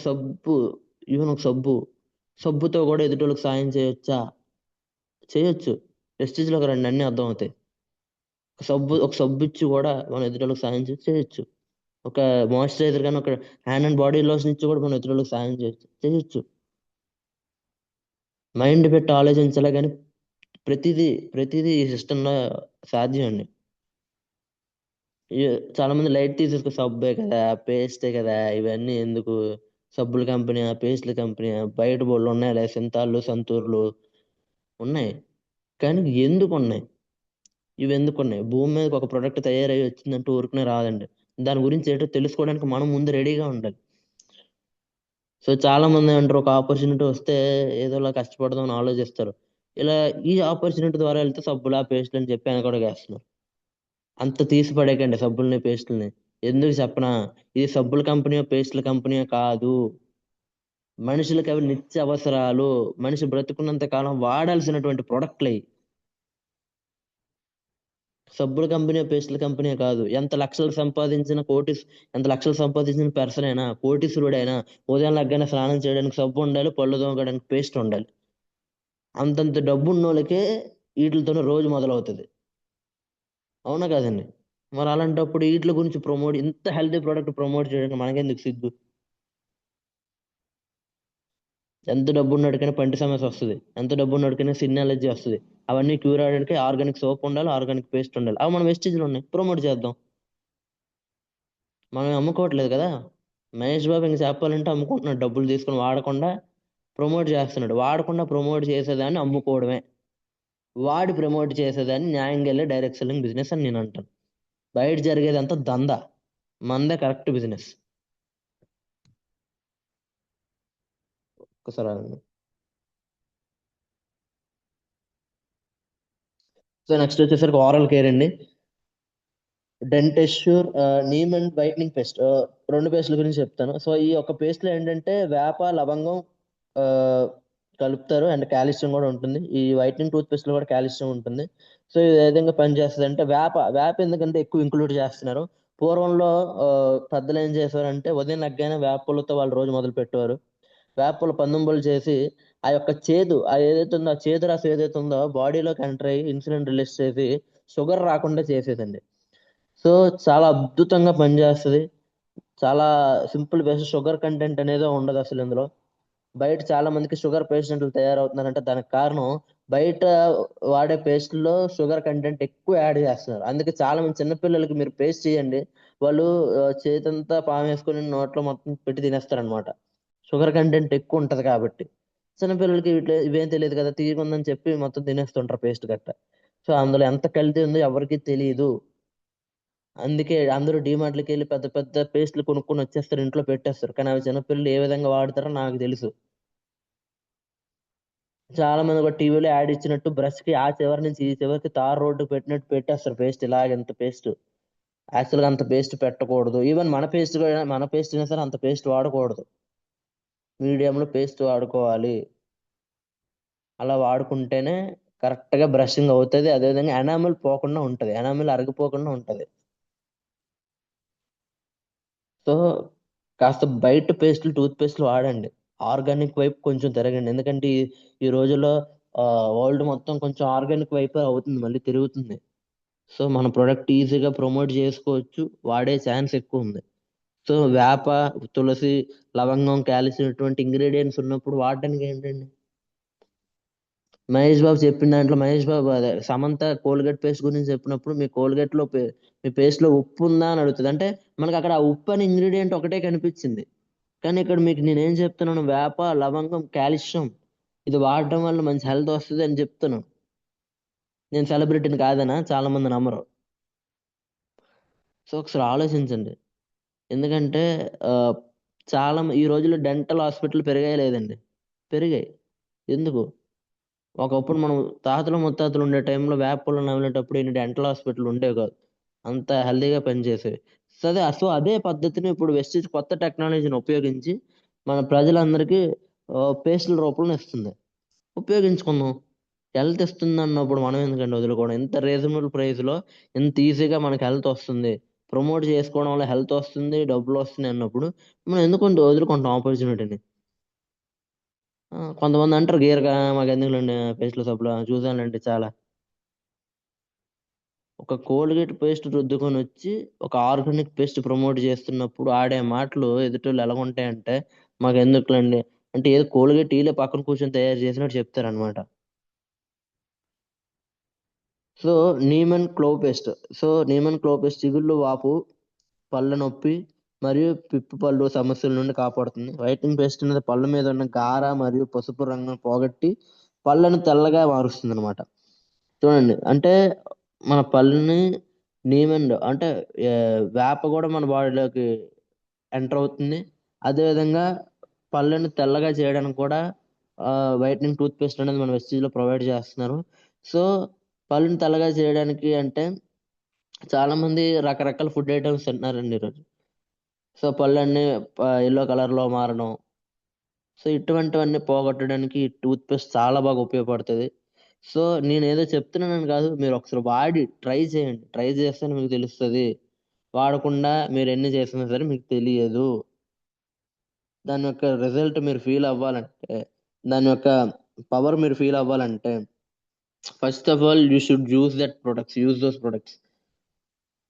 సబ్బుతో కూడా ఎదుటోళ్ళకి సాయం చేయొచ్చా? చేయొచ్చు. వెస్టీజ్ లోకి రండి, అన్ని అర్థం అవుతాయి. ఒక సబ్బు ఇచ్చి కూడా మనం ఎదుటోళ్ళకి సాయం చేయొచ్చు. ఒక మాయిశ్చరైజర్ కానీ, ఒక హ్యాండ్ అండ్ బాడీ లోషన్ ఇచ్చి కూడా మనం ఇతరులకు సాయం చేయొచ్చు. మైండ్ పెట్టి ఆలోచించాలి కానీ ప్రతిదీ ఈ సిస్టంలో సాధ్యం అండి. చాలా మంది లైట్ తీసేసుకో, సబ్బే కదా, పేస్టే కదా, ఇవన్నీ ఎందుకు, సబ్బుల కంపెనీ, పేస్ట్ల కంపెనీ, బయట బోళ్ళు ఉన్నాయి, సింతాళ్ళు, సంతూర్లు ఉన్నాయి. కానీ ఇవి ఎందుకు ఉన్నాయి? భూమి మీదకి ఒక ప్రొడక్ట్ తయారయ్యి వచ్చిందంటే ఊరికనే రాదండి. దాని గురించి ఏంటో తెలుసుకోవడానికి మనం ముందు రెడీగా ఉండాలి. సో చాలా మంది అంటారు, ఒక ఆపర్చునిటీ వస్తే ఏదోలా కష్టపడదాం అని ఆలోచిస్తారు. ఇలా ఈ ఆపర్చునిటీ ద్వారా వెళ్తే సబ్బులా పేస్ట్లు అని చెప్పి వెనకడుగేస్తున్నారు. అంత తీసి పడేయకండి సబ్బుల్ని, పేస్టుల్ని. ఎందుకు చెప్పనా? ఇది సబ్బుల కంపెనీ, పేస్టుల కంపెనీ కాదు. మనుషులకి అవి నిత్య అవసరాలు. మనిషి బ్రతుకున్నంత కాలం వాడాల్సినటువంటి ప్రొడక్ట్లు అయి. సబ్బుల కంపెనీ, పేస్టుల కంపెనీ కాదు. ఎంత లక్షలు సంపాదించిన పర్సన్ అయినా, కోటీశ్వరుడైనా ఉదయం లెగ్గానే స్నానం చేయడానికి సబ్బు ఉండాలి, పళ్ళు తోమడానికి పేస్ట్ ఉండాలి. అంతంత డబ్బు ఉన్నోళ్ళకే వీటితోనే రోజు మొదలవుతుంది. అవునా కదండి? మరి అలాంటప్పుడు వీటి గురించి ఇంత హెల్తీ ప్రోడక్ట్ ప్రమోట్ చేయడానికి మనకెందుకు సిగ్గు? ఎంత డబ్బు ఉన్నోడికైనా పంటి సమస్య వస్తుంది, ఎంత డబ్బు ఉన్నోడికైనా స్కిన్ అలర్జీ వస్తుంది. అవన్నీ క్యూర్ అవడానికి ఆర్గానిక్ సోప్ ఉండాలి, ఆర్గానిక్ పేస్ట్ ఉండాలి. అవి మన వెస్టేజ్లో ఉన్నాయి, ప్రమోట్ చేద్దాం. మనం అమ్ముకోవట్లేదు కదా. మహేష్ బాబు ఇంక చెప్పాలంటే అమ్ముకుంటున్నాడు, డబ్బులు తీసుకుని వాడకుండా ప్రమోట్ చేస్తున్నాడు. వాడకుండా ప్రమోట్ చేసేదాన్ని అమ్ముకోవడమే, వాడి ప్రమోట్ చేసేదాన్ని న్యాయంగా వెళ్ళే డైరెక్ట్ సెల్లింగ్ బిజినెస్ అని నేను అంటాను. బయట జరిగేదంతా దందా, మందే కరెక్ట్ బిజినెస్. ఒకసారి ఆగండి. సో నెక్స్ట్ వచ్చేసరికి ఓరల్ కేర్ అండి. డెంటెస్యూర్, నీమ్ అండ్ వైట్నింగ్ పేస్ట్, రెండు పేస్ట్ల గురించి చెప్తాను. సో ఈ ఒక పేస్ట్ లో ఏంటంటే వేప, లవంగం ఆ, కలుపుతారు, అండ్ కాల్షియం కూడా ఉంటుంది. ఈ వైట్నింగ్ టూత్ పేస్ట్ లో కూడా కాల్షియం ఉంటుంది. సో ఇది ఏ విధంగా పనిచేస్తుంది అంటే, వేప ఎందుకంటే ఎక్కువ ఇంక్లూడ్ చేస్తున్నారు. పూర్వంలో ఆ, పెద్దలు ఏం చేసేవారంటే ఉదయం లెగ్గానే వేప పూలతో వాళ్ళు రోజు మొదలు పెట్టేవారు. వేప పూల పందుంబలు చేసి ఆ యొక్క చేదు, ఆ ఏదైతే ఉందో, ఆ చేదు రసం ఏదైతే ఉందో బాడీలోకి ఎంటర్ అయ్యి ఇన్సులిన్ రిలీజ్ చేసి షుగర్ రాకుండా చేసేదండి. సో చాలా అద్భుతంగా పనిచేస్తుంది. చాలా సింపుల్ బేస్, షుగర్ కంటెంట్ అనేది ఉండదు అసలు ఇందులో. బయట చాలా మందికి షుగర్ పేషెంట్లు తయారవుతున్నారంటే దానికి కారణం, బయట వాడే పేస్ట్లో షుగర్ కంటెంట్ ఎక్కువ యాడ్ చేస్తున్నారు. అందుకే చాలా మంది చిన్నపిల్లలకి మీరు పేస్ట్ చేయండి, వాళ్ళు చేతంతా పాము వేసుకొని నోట్లో మొత్తం పెట్టి తినేస్తారనమాట. షుగర్ కంటెంట్ ఎక్కువ ఉంటది కాబట్టి. చిన్నపిల్లలకి ఇవేం తెలియదు కదా, తీయకుందని చెప్పి మొత్తం తినేస్తుంటారు పేస్ట్ గట్ట. సో అందులో ఎంత కల్తీ ఉందో ఎవరికి తెలియదు. అందుకే అందరూ డీమార్ట్లకి వెళ్ళి పెద్ద పెద్ద పేస్ట్లు కొనుక్కొని వచ్చేస్తారు, ఇంట్లో పెట్టేస్తారు. కానీ అవి చిన్నపిల్లలు ఏ విధంగా వాడతారో నాకు తెలుసు. చాలా మంది ఒక టీవీలో యాడ్ ఇచ్చినట్టు బ్రష్ కి ఆ చివరి నుంచి ఈ చివరికి తార్ రోడ్డు పెట్టినట్టు పెట్టేస్తారు పేస్ట్, ఇలాగ ఎంత పేస్ట్. యాక్చువల్ గా అంత పేస్ట్ పెట్టకూడదు. ఈవెన్ మన పేస్ట్ అయినా సరే అంత పేస్ట్ వాడకూడదు. మీడియంలో పేస్ట్ వాడుకోవాలి. అలా వాడుకుంటేనే కరెక్ట్ గా బ్రషింగ్ అవుతుంది. అదేవిధంగా ఎనామిల్ పోకుండా ఉంటది, ఎనామిల్ అరిగిపోకుండా ఉంటది. సో కాస్త బయట టూత్ పేస్ట్లు వాడండి. ఆర్గానిక్ వైపు కొంచెం తిరగండి. ఎందుకంటే ఈ రోజుల్లో వరల్డ్ మొత్తం కొంచెం ఆర్గానిక్ వైపు అవుతుంది, మళ్ళీ తిరుగుతుంది. సో మన ప్రొడక్ట్ ఈజీగా ప్రమోట్ చేసుకోవచ్చు, వాడే ఛాన్స్ ఎక్కువ ఉంది. సో వేప, తులసి, లవంగం, కాల్షియం ఇటువంటి ఇంగ్రీడియంట్స్ ఉన్నప్పుడు వాడడానికి ఏంటండి? మహేష్ బాబు అదే సమంత కోల్గేట్ పేస్ట్ గురించి చెప్పినప్పుడు, మీ పేస్ట్ లో ఉప్పు ఉందా అని అడుగుతుంది. అంటే మనకి అక్కడ ఆ ఉప్పు అనే ఇంగ్రీడియంట్ ఒకటే కనిపించింది. కానీ ఇక్కడ మీకు నేనేం చెప్తున్నాను, వేప, లవంగం, కాల్షియం ఇది వాడటం వల్ల మంచి హెల్త్ వస్తుంది అని చెప్తున్నాను. నేను సెలబ్రిటీని కాదనా, చాలా మంది నమ్మరు. సో ఒకసారి ఆలోచించండి. ఎందుకంటే ఆ, ఈ రోజుల్లో డెంటల్ హాస్పిటల్ పెరిగాయి లేదండి? పెరిగాయి. ఎందుకు? ఒకప్పుడు మనం తాతలు ముత్తాతలు ఉండే టైంలో వేప పుల్ల నమిలేటప్పుడు ఇన్ని డెంటల్ హాస్పిటల్ ఉండేవి కాదు, అంత హెల్దీగా పనిచేసేవి. అదే పద్ధతిని ఇప్పుడు వెస్టీజ్ కొత్త టెక్నాలజీని ఉపయోగించి మన ప్రజలందరికీ పేస్టుల రూపంలో ఇస్తుంది. ఉపయోగించుకుందాం. హెల్త్ ఇస్తుంది అన్నప్పుడు మనం ఎందుకండి వదులుకోవడం? ఇంత రీజనబుల్ ప్రైస్ లో ఇంత ఈజీగా మనకి హెల్త్ వస్తుంది, ప్రమోట్ చేసుకోవడం వల్ల హెల్త్ వస్తుంది, డబ్బులు వస్తుంది అన్నప్పుడు మనం ఎందుకు వదులుకుంటాం ఆపర్చునిటీని? కొంతమంది అంటారు గీరగా మాకు ఎందుకులేండి పేస్ట్ల సబ్బులు చూసానండి చాలా. ఒక కోల్గేట్ పేస్ట్ రుద్దుకొని వచ్చి ఒక ఆర్గానిక్ పేస్ట్ ప్రమోట్ చేస్తున్నప్పుడు ఆడే మాటలు ఎదుటోళ్ళు ఎలా ఉంటాయంటే, మాకు ఎందుకులేండి అంటే ఏదో కోల్గేట్ వీళ్ళే పక్కన కూర్చొని తయారు చేసినట్టు చెప్తారనమాట. So neem and clove paste. So neem and clove paste చిగుళ్ళు, వాపు, పళ్ళ నొప్పి మరియు పిప్పి పళ్ళు సమస్యల నుండి కాపాడుతుంది. వైట్నింగ్ పేస్ట్ అనేది పళ్ళ మీద ఉన్న గార మరియు పసుపు రంగును పోగొట్టి పళ్ళను తెల్లగా మారుస్తుంది అనమాట. చూడండి అంటే మన పళ్ళని నీమండ్ అంటే వేప కూడా మన బాడీలోకి ఎంటర్ అవుతుంది. అదేవిధంగా పళ్ళని తెల్లగా చేయడానికి కూడా వైట్నింగ్ టూత్ పేస్ట్ అనేది మన వెస్టీజ్ లో ప్రొవైడ్ చేస్తున్నారు. సో పళ్ళని తెల్లగా చేయడానికి అంటే చాలా మంది రకరకాల ఫుడ్ ఐటమ్స్ తింటున్నారండి ఈరోజు. సో పళ్ళన్నీ ఎల్లో కలర్ లో మారడం, సో ఇటువంటివన్నీ పోగొట్టడానికి ఈ టూత్ పేస్ట్ చాలా బాగా ఉపయోగపడుతుంది. సో నేనేదో చెప్తున్నానని కాదు, మీరు ఒకసారి వాడి ట్రై చేయండి. ట్రై చేస్తేనే మీకు తెలుస్తుంది. వాడకుండా మీరు ఎన్ని చేసినా సరే మీకు తెలియదు. దాని యొక్క రిజల్ట్ మీరు ఫీల్ అవ్వాలంటే, దాని యొక్క పవర్ మీరు ఫీల్ అవ్వాలంటే, first of all you should use that products, use those products.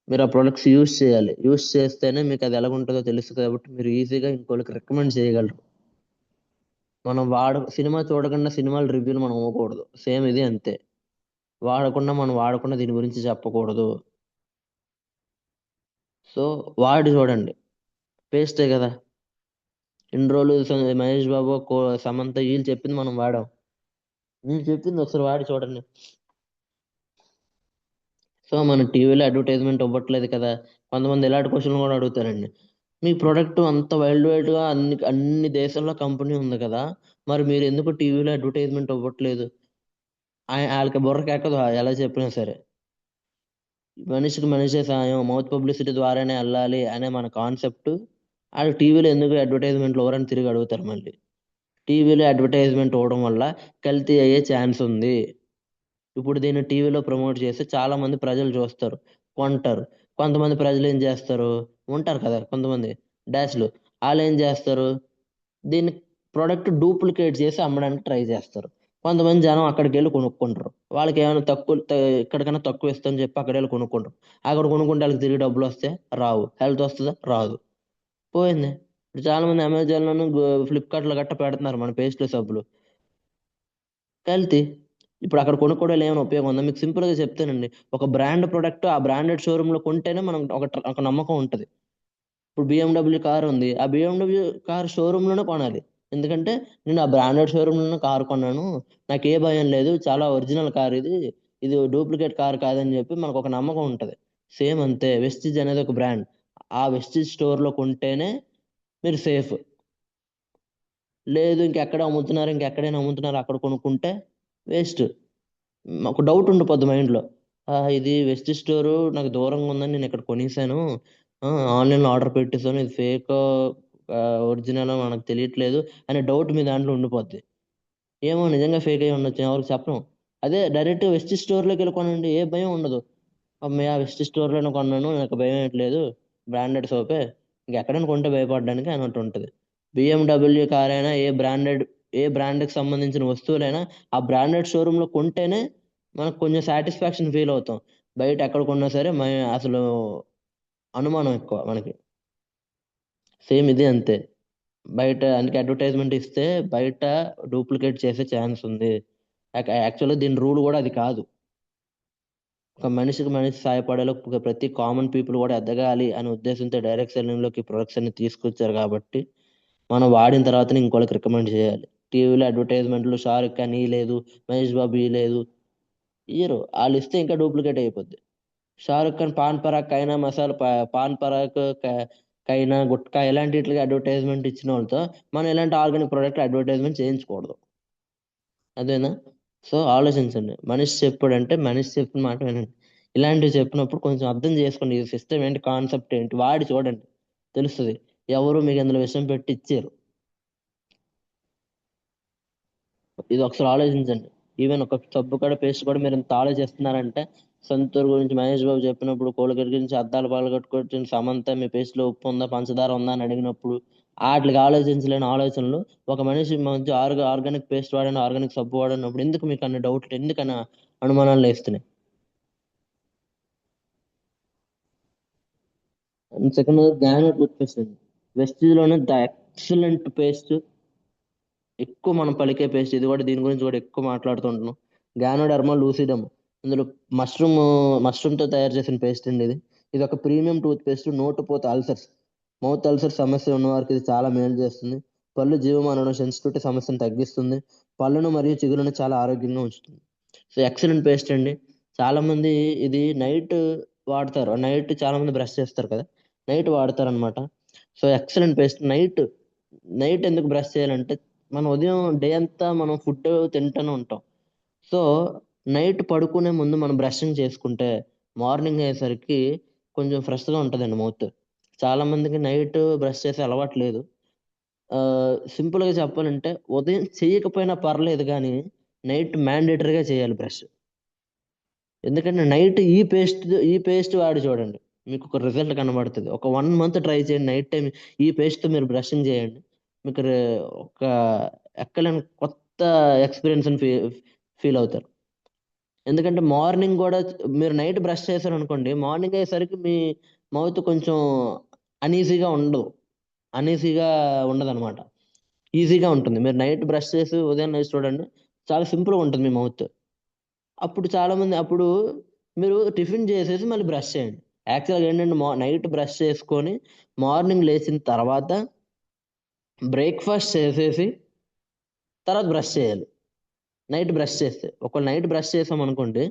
మీరు ఆ ప్రొడక్ట్స్ యూస్ చేయాలి. యూస్ చేస్తేనే మీకు అది ఎలాగుంటుందో తెలుస్తుంది కాబట్టి మీరు ఈజీగా ఇంకోళ్ళకి రికమెండ్ చేయగలరు. మనం సినిమా చూడకుండా సినిమాల రివ్యూలు మనం ఇవ్వకూడదు. సేమ్ ఇది అంతే. మనం వాడకుండా దీని గురించి చెప్పకూడదు. సో వాడి చూడండి. పేస్టే కదా. ఇన్ని రోజులు మహేష్ బాబు, సమంత వీళ్ళు చెప్పింది మనం వాడాం. వీళ్ళు చెప్పింది ఒకసారి వాడి చూడండి. సో మన టీవీలో అడ్వర్టైజ్మెంట్ ఇవ్వట్లేదు కదా. కొంతమంది ఇలాంటి క్వశ్చన్లు కూడా అడుగుతారండి. మీ ప్రొడక్ట్ అంత వరల్డ్ వైడ్ గా అన్ని అన్ని దేశాల్లో కంపెనీ ఉంది కదా, మరి మీరు ఎందుకు టీవీలో అడ్వర్టైజ్మెంట్ ఇవ్వట్లేదు? వాళ్ళకి బుర్రకెక్కదు ఎలా చెప్పినా సరే. మనిషికి మనిషే సాయం, మౌత్ పబ్లిసిటీ ద్వారానే వెళ్ళాలి అనే మన కాన్సెప్ట్. వాళ్ళు టీవీలో ఎందుకు అడ్వర్టైజ్మెంట్లు ఎవరని తిరిగి అడుగుతారు మళ్ళీ. టీవీలో అడ్వర్టైజ్మెంట్ ఇవ్వడం వల్ల కల్తీ అయ్యే ఛాన్స్ ఉంది. ఇప్పుడు దీన్ని టీవీలో ప్రమోట్ చేస్తే చాలా మంది ప్రజలు చూస్తారు, కొంటారు. కొంతమంది ప్రజలు ఏం చేస్తారు, ఉంటారు కదా కొంతమంది డాష్లు, వాళ్ళు ఏం చేస్తారు, దీన్ని ప్రొడక్ట్ డూప్లికేట్ చేసి అమ్మడానికి ట్రై చేస్తారు. కొంతమంది జనం అక్కడికి వెళ్ళి కొనుక్కుంటారు. వాళ్ళకి ఏమైనా ఇక్కడికైనా తక్కువ ఇస్తుందని చెప్పి అక్కడ వెళ్ళి కొనుక్కుంటారు. అక్కడ కొనుక్కుంటే వాళ్ళకి తిరిగి డబ్బులు వస్తే రావు, హెల్త్ వస్తుందా రాదు, పోయింది. ఇప్పుడు చాలా మంది అమెజాన్ లోను, ఫ్లిప్కార్ట్ లో గట్ట పెడుతున్నారు మన పేస్ట్ల సబ్బులు, కల్తీ. ఇప్పుడు అక్కడ కొనుక్కోవడం ఏమైనా ఉపయోగం ఉందా? మీకు సింపుల్ గా చెప్తానండి. ఒక బ్రాండ్ ప్రొడక్ట్ ఆ బ్రాండెడ్ షోరూమ్ లో కొంటేనే మనం ఒక నమ్మకం ఉంటది. ఇప్పుడు బిఎండబ్ల్యూ కార్ ఉంది, ఆ బిఎండబ్ల్యూ కార్ షోరూమ్ లోనే కొనాలి. ఎందుకంటే నేను ఆ బ్రాండెడ్ షోరూమ్ లోనే కార్ కొన్నాను, నాకు ఏ భయం లేదు, చాలా ఒరిజినల్ కార్ ఇది, ఇది డూప్లికేట్ కార్ కాదని చెప్పి మనకు ఒక నమ్మకం ఉంటది. సేమ్ అంతే, వెస్టిజ్ అనేది ఒక బ్రాండ్. ఆ వెస్టిజ్ స్టోర్ లో కొంటేనే మీరు సేఫ్. లేదు ఇంకెక్కడైనా అమ్ముతున్నారు అక్కడ కొనుక్కుంటే వేస్ట్. ఒక డౌట్ ఉండిపోద్ది మైండ్లో, ఇది వెస్ట్ స్టోరు నాకు దూరంగా ఉందని నేను ఇక్కడ కొనేసాను, ఆన్లైన్లో ఆర్డర్ పెట్టేసాను, ఇది ఫేక్ ఒరిజినల్ మనకు తెలియట్లేదు అనే డౌట్ మీ దాంట్లో ఉండిపోద్ది. ఏమో నిజంగా ఫేక్ అయి ఉండొచ్చు, ఎవరికి చెప్పను. అదే డైరెక్ట్ వెస్ట్ స్టోర్లోకి వెళ్ళి కొనండి, ఏ భయం ఉండదు. అమ్మయ్య వెస్ట్ స్టోర్లోనే కొన్నాను, నాకు భయం ఏంట్లేదు, బ్రాండెడ్ సోపే, ఇంకెక్కడైనా కొంటే భయపడడానికి అన్నట్టు ఉంటుంది. బిఎండబ్ల్యూ కార్ అయినా ఏ బ్రాండ్కి సంబంధించిన వస్తువులైనా ఆ బ్రాండెడ్ షోరూంలో కొంటేనే మనకు కొంచెం సాటిస్ఫాక్షన్ ఫీల్ అవుతాం. బయట ఎక్కడ కొన్నా సరే అసలు అనుమానం ఎక్కువ మనకి. సేమ్ ఇది అంతే. బయట అందుకే అడ్వర్టైజ్మెంట్ ఇస్తే బయట డూప్లికేట్ చేసే ఛాన్స్ ఉంది. యాక్చువల్గా దీని రూల్ కూడా అది కాదు. ఒక మనిషికి మనిషి సాయపడేలా ప్రతి కామన్ పీపుల్ కూడా ఎదగాలి అనే ఉద్దేశంతో డైరెక్ట్ సెల్లింగ్ లోకి ప్రొడక్ట్స్ అన్ని తీసుకొచ్చారు కాబట్టి మనం వాడిన తర్వాతనే ఇంకోళ్ళకి రికమెండ్ చేయాలి. టీవీలో అడ్వర్టైజ్మెంట్లు షారుఖ్ ఖాన్ ఈ లేదు, మహేష్ బాబు ఈ లేదు, ఇయ్యరు. వాళ్ళు ఇస్తే ఇంకా డూప్లికేట్ అయిపోద్ది. షారుఖ్ ఖాన్ పాన్ పరాగ్, కైనా మసాలా, పాన్ పరాగ్, కైనా గుట్కా ఇలాంటి వీటికి అడ్వర్టైజ్మెంట్ ఇచ్చిన వాళ్ళతో మనం ఇలాంటి ఆర్గానిక్ ప్రోడక్ట్ అడ్వర్టైజ్మెంట్ చేయించకూడదు. అదేనా? సో ఆలోచించండి. మనిషి చెప్పిన మాట వినండి. ఇలాంటివి చెప్పినప్పుడు కొంచెం అర్థం చేసుకోండి. ఈ సిస్టమ్ ఏంటి, కాన్సెప్ట్ ఏంటి, వాడి చూడండి, తెలుస్తుంది. ఎవరు మీకు అందులో విషయం పెట్టి ఇచ్చారు, ఇది ఒకసారి ఆలోచించండి. ఈవెన్ ఒక సబ్బు కూడా పేస్ట్ కూడా మీరు ఇంత ఆలోచిస్తున్నారంటే సంతూర్ గురించి మహేష్ బాబు చెప్పినప్పుడు, కోల్గేట్ గురించి అద్దాలు పగలగొట్టుకొచ్చిన సమంత మీ పేస్ట్ లో ఉప్పు ఉందా పంచదార ఉందా అని అడిగినప్పుడు వాటికి ఆలోచించలేని ఆలోచనలు ఒక మనిషి మంచి ఆర్గానిక్ పేస్ట్ వాడని ఆర్గానిక్ సబ్బు వాడినప్పుడు ఎందుకు మీకు అన్ని డౌట్లు, ఎందుకన్నా అనుమానాలు వేస్తున్నాయి? సెకండ్ జ్ఞాన టూత్ పేస్ట్ అండి. వెస్టీజ్ లోనే ద ఎక్సలెంట్ పేస్ట్, ఎక్కువ మనం పలికే పేస్ట్ ఇది కూడా, దీని గురించి కూడా ఎక్కువ మాట్లాడుతుంటున్నాం. గానోడర్మా లూసిడమ్, ఇందులో మష్రూమ్ మష్రూమ్ తో తయారు చేసిన పేస్ట్ అండి ఇది. ఇది ఒక ప్రీమియం టూత్ పేస్ట్, నోటుపోత అల్సర్స్, మౌత్ అల్సర్ సమస్య ఉన్న వారికి ఇది చాలా మేలు చేస్తుంది. పళ్ళు జీవమానం సెన్సిటివిటీ సమస్యను తగ్గిస్తుంది. పళ్ళను మరియు చిగురును చాలా ఆరోగ్యంగా ఉంచుతుంది. సో ఎక్సలెంట్ పేస్ట్ అండి. చాలా మంది ఇది నైట్ వాడతారు, నైట్ చాలా మంది బ్రష్ చేస్తారు కదా, నైట్ వాడతారు అనమాట. So excellent paste. Night night ఎందుకు బ్రష్ చేయాలంటే మనం ఉదయం డే అంతా మనం ఫుడ్ తింటూనే ఉంటాం. సో నైట్ పడుకునే ముందు మనం బ్రషింగ్ చేసుకుంటే మార్నింగ్ అయ్యేసరికి కొంచెం ఫ్రెష్గా ఉంటుందండి మౌత్. చాలా మందికి నైట్ బ్రష్ చేసే అలవాటు లేదు. సింపుల్గా చెప్పాలంటే ఉదయం చేయకపోయినా పర్లేదు కానీ నైట్ మ్యాండేటరీగా చేయాలి బ్రష్. ఎందుకంటే నైట్ ఈ పేస్ట్ వాడి చూడండి, మీకు ఒక రిజల్ట్ కనబడుతుంది. ఒక 1 మంత్ ట్రై చేయండి, నైట్ టైం ఈ పేస్ట్తో మీరు బ్రషింగ్ చేయండి. మీకు ఒక ఎక్కలేని కొత్త ఎక్స్పీరియన్స్ అని ఫీల్ అవుతారు. ఎందుకంటే మార్నింగ్ కూడా మీరు నైట్ బ్రష్ చేశారు అనుకోండి, మార్నింగ్ అయ్యేసరికి మీ మౌత్ కొంచెం అనీజీగా ఉండదు, అనీజీగా ఉండదు అనమాట, ఈజీగా ఉంటుంది. మీరు నైట్ బ్రష్ చేసి ఉదయం లేచి చూడండి, చాలా సింపుల్గా ఉంటుంది మీ మౌత్. అప్పుడు చాలా మంది అప్పుడు మీరు టిఫిన్ చేసేసి మళ్ళీ బ్రష్ చేయండి. యాక్చువల్గా ఏంటంటే నైట్ బ్రష్ చేసుకొని మార్నింగ్ లేచిన తర్వాత బ్రేక్ఫాస్ట్ చేసేసి తర్వాత బ్రష్ చేయాలి. నైట్ బ్రష్ చేస్తే ఒకవేళ నైట్ బ్రష్ చేసాం అనుకోండి,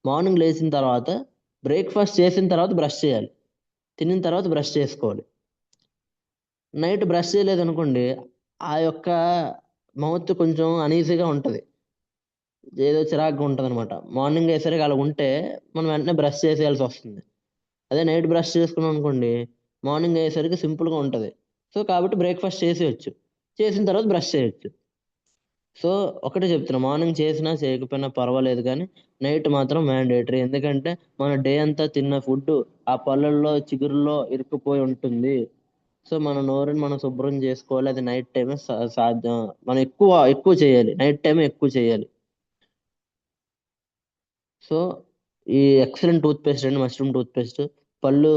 మార్నింగ్ లేచిన తర్వాత బ్రేక్ఫాస్ట్ చేసిన తర్వాత బ్రష్ చేయాలి, తినిన తర్వాత బ్రష్ చేసుకోవాలి. నైట్ బ్రష్ చేయలేదు అనుకోండి, ఆ యొక్క మౌత్ కొంచెం అనీజీగా ఉంటుంది, ఏదో చిరాకుగా ఉంటుంది అనమాట. మార్నింగ్ వేసరికి అలా ఉంటే మనం వెంటనే బ్రష్ చేసేయాల్సి వస్తుంది. అదే నైట్ బ్రష్ చేసుకున్నాం అనుకోండి, మార్నింగ్ అయ్యేసరికి సింపుల్గా ఉంటుంది. సో కాబట్టి బ్రేక్ఫాస్ట్ చేసేయచ్చు, చేసిన తర్వాత బ్రష్ చేయొచ్చు. సో ఒకటే చెప్తున్నా, మార్నింగ్ చేసినా చేయకపోయినా పర్వాలేదు కానీ నైట్ మాత్రం మ్యాండేటరీ. ఎందుకంటే మన డే అంతా తిన్న ఫుడ్ ఆ పళ్ళల్లో చిగురుల్లో ఇరుక్కుపోయి ఉంటుంది. సో మన నోరుని మనం శుభ్రం చేసుకోవాలి, అది నైట్ టైమే సాధ్యం. మనం ఎక్కువ ఎక్కువ చేయాలి, నైట్ టైమే ఎక్కువ చేయాలి. సో ఈ ఎక్సలెంట్ టూత్ పేస్ట్ అండి మష్రూమ్ టూత్ పేస్ట్. పళ్ళు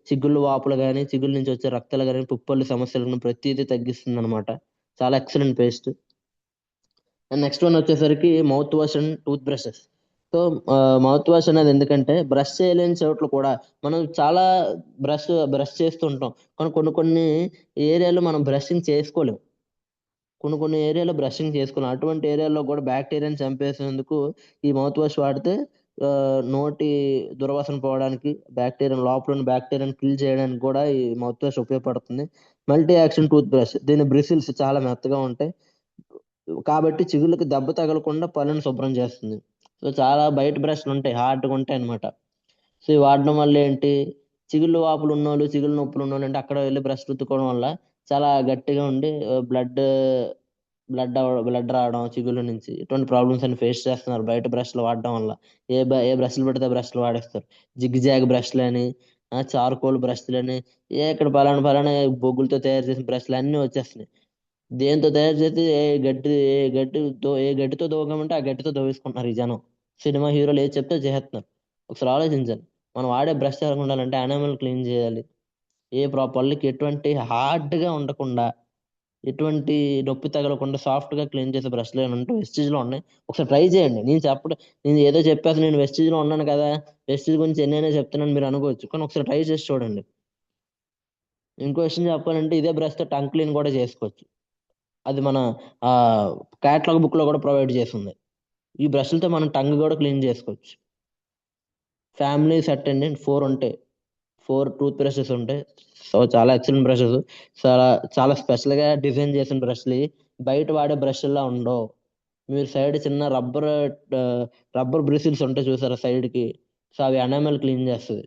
చిగుళ్ళు వాపులు కానీ, చిగుళ్ళ నుంచి వచ్చే రక్తాలు కానీ, పుప్పళ్ళు సమస్యలు కానీ ప్రతిదీ తగ్గిస్తుంది అనమాట. చాలా excellent paste. And next one వచ్చేసరికి mouthwash and toothbrushes. So mouthwash అనేది ఎందుకంటే బ్రష్ చేయలేని చోట్ల కూడా మనం చాలా బ్రష్ బ్రష్ చేస్తుంటాం, కానీ కొన్ని కొన్ని ఏరియాలో మనం బ్రషింగ్ చేసుకోలేం. కొన్ని కొన్ని ఏరియాలో బ్రషింగ్ చేసుకోలేం, అటువంటి ఏరియాలో కూడా బ్యాక్టీరియాని చంపేసేందుకు ఈ మౌత్ వాష్ వాడితే నోటి దుర్వాసన పోవడానికి, బ్యాక్టీరియా లోపల ఉన్న బ్యాక్టీరియాని కిల్ చేయడానికి కూడా ఈ మౌత్ వాష్ ఉపయోగపడుతుంది. మల్టీ యాక్షన్ టూత్ బ్రష్, దీని బ్రిసిల్స్ చాలా మెత్తగా ఉంటాయి కాబట్టి చిగుళ్ళకి దెబ్బ తగలకుండా పళ్ళని శుభ్రం చేస్తుంది. సో చాలా బయట బ్రష్లు ఉంటాయి, హార్డ్గా ఉంటాయి అనమాట. సో ఇవి వాడడం వల్ల ఏంటి, చిగుళ్ళు వాపులు ఉన్నోళ్ళు, చిగుళ్ళు నొప్పులు ఉన్నోళ్ళు అంటే అక్కడ వెళ్ళి బ్రష్ రుద్దుకోవడం వల్ల చాలా గట్టిగా ఉండి బ్లడ్ రావడం చిగుళ్ళ నుంచి, ఇటువంటి ప్రాబ్లమ్స్ అని ఫేస్ చేస్తున్నారు బయట బ్రష్లు వాడడం వల్ల. ఏ బ్రష్లు పెడితే బ్రష్లు వాడేస్తారు, జిగ్ జాగ్ బ్రష్లు అని, చార్కోల్ బ్రష్లు అని, ఇక్కడ పలానా పలానా బొగ్గులతో తయారు చేసిన బ్రష్లు అన్నీ వచ్చేస్తున్నాయి. దేంతో తయారు చేసి ఏ గడ్డితో దోవగమంటే ఆ గడ్డితో దోవేసుకుంటున్నారు ఈ జనం. సినిమా హీరోలు ఏది చెప్తే చేస్తున్నారు. ఒకసారి ఆలోచించాలి, మనం వాడే బ్రష్ ఎలా ఉండాలంటే యానిమల్ క్లీన్ చేయాలి, పళ్ళకి ఎటువంటి హార్డ్ గా ఉండకుండా, ఎటువంటి నొప్పి తగలకుండా సాఫ్ట్ గా క్లీన్ చేసే బ్రష్లు ఉంటూ వెస్టీజ్ లో ఉన్నాయి. ఒకసారి ట్రై చేయండి. నేను ఏదో చెప్పేసి నేను వెస్టీజ్ లో ఉన్నాను కదా, వెస్టీజ్ గురించి ఎన్నైనా చెప్తున్నాను మీరు అనుకోవచ్చు, కానీ ఒకసారి ట్రై చేసి చూడండి. ఇంకో విషయం చెప్పాలంటే ఇదే బ్రష్ తో టంగ్ క్లీన్ కూడా చేసుకోవచ్చు. అది మన ఆ క్యాటలాగ్ బుక్ లో కూడా ప్రొవైడ్ చేస్తుంది. ఈ బ్రష్లతో మనం టంగ్ కూడా క్లీన్ చేసుకోవచ్చు. ఫ్యామిలీ సెట్ అండి, 4 ఉంటాయి, 4 టూత్ బ్రషెస్ ఉంటాయి. సో చాలా ఎక్సలెంట్ బ్రషెస్, చాలా చాలా స్పెషల్ గా డిజైన్ చేసిన బ్రష్లు. బయట వాడే బ్రష్లా ఉండవు. మీరు సైడ్ చిన్న రబ్బర్ బ్రిసిల్స్ ఉంటాయి చూసారా సైడ్ కి, సో అవి ఎనామెల్ క్లీన్ చేస్తుంది,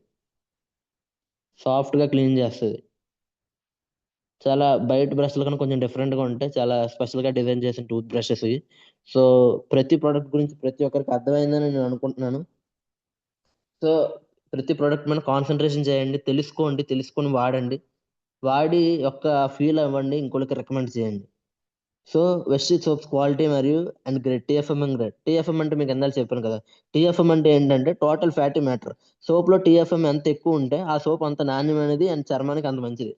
సాఫ్ట్ గా క్లీన్ చేస్తుంది. చాలా బయట బ్రష్ల కన్నా కొంచెం డిఫరెంట్ గా ఉంటాయి, చాలా స్పెషల్ గా డిజైన్ చేసిన టూత్ బ్రషెస్ ఇవి. సో ప్రతి ప్రోడక్ట్ గురించి ప్రతి ఒక్కరికి అర్థమైందని నేను అనుకుంటున్నాను. సో ప్రతి ప్రోడక్ట్ మీద కాన్సన్ట్రేషన్ చేయండి, తెలుసుకొని వాడండి, వాడి యొక్క ఫీల్ అవ్వండి, ఇంకోళ్ళకి రికమెండ్ చేయండి. సో వెస్టీజ్ సోప్స్ క్వాలిటీ మరియు and great, TFM and great. TFM అంటే మీకు ఎందాలు చెప్పాను కదా, టీఎఫ్ఎం అంటే ఏంటంటే టోటల్ ఫ్యాటీ మ్యాటర్. సోప్ లో టీఎఫ్ఎం ఎంత ఎక్కువ ఉంటే ఆ సోప్ అంత నాణ్యమైనది అండ్ చర్మానికి అంత మంచిది.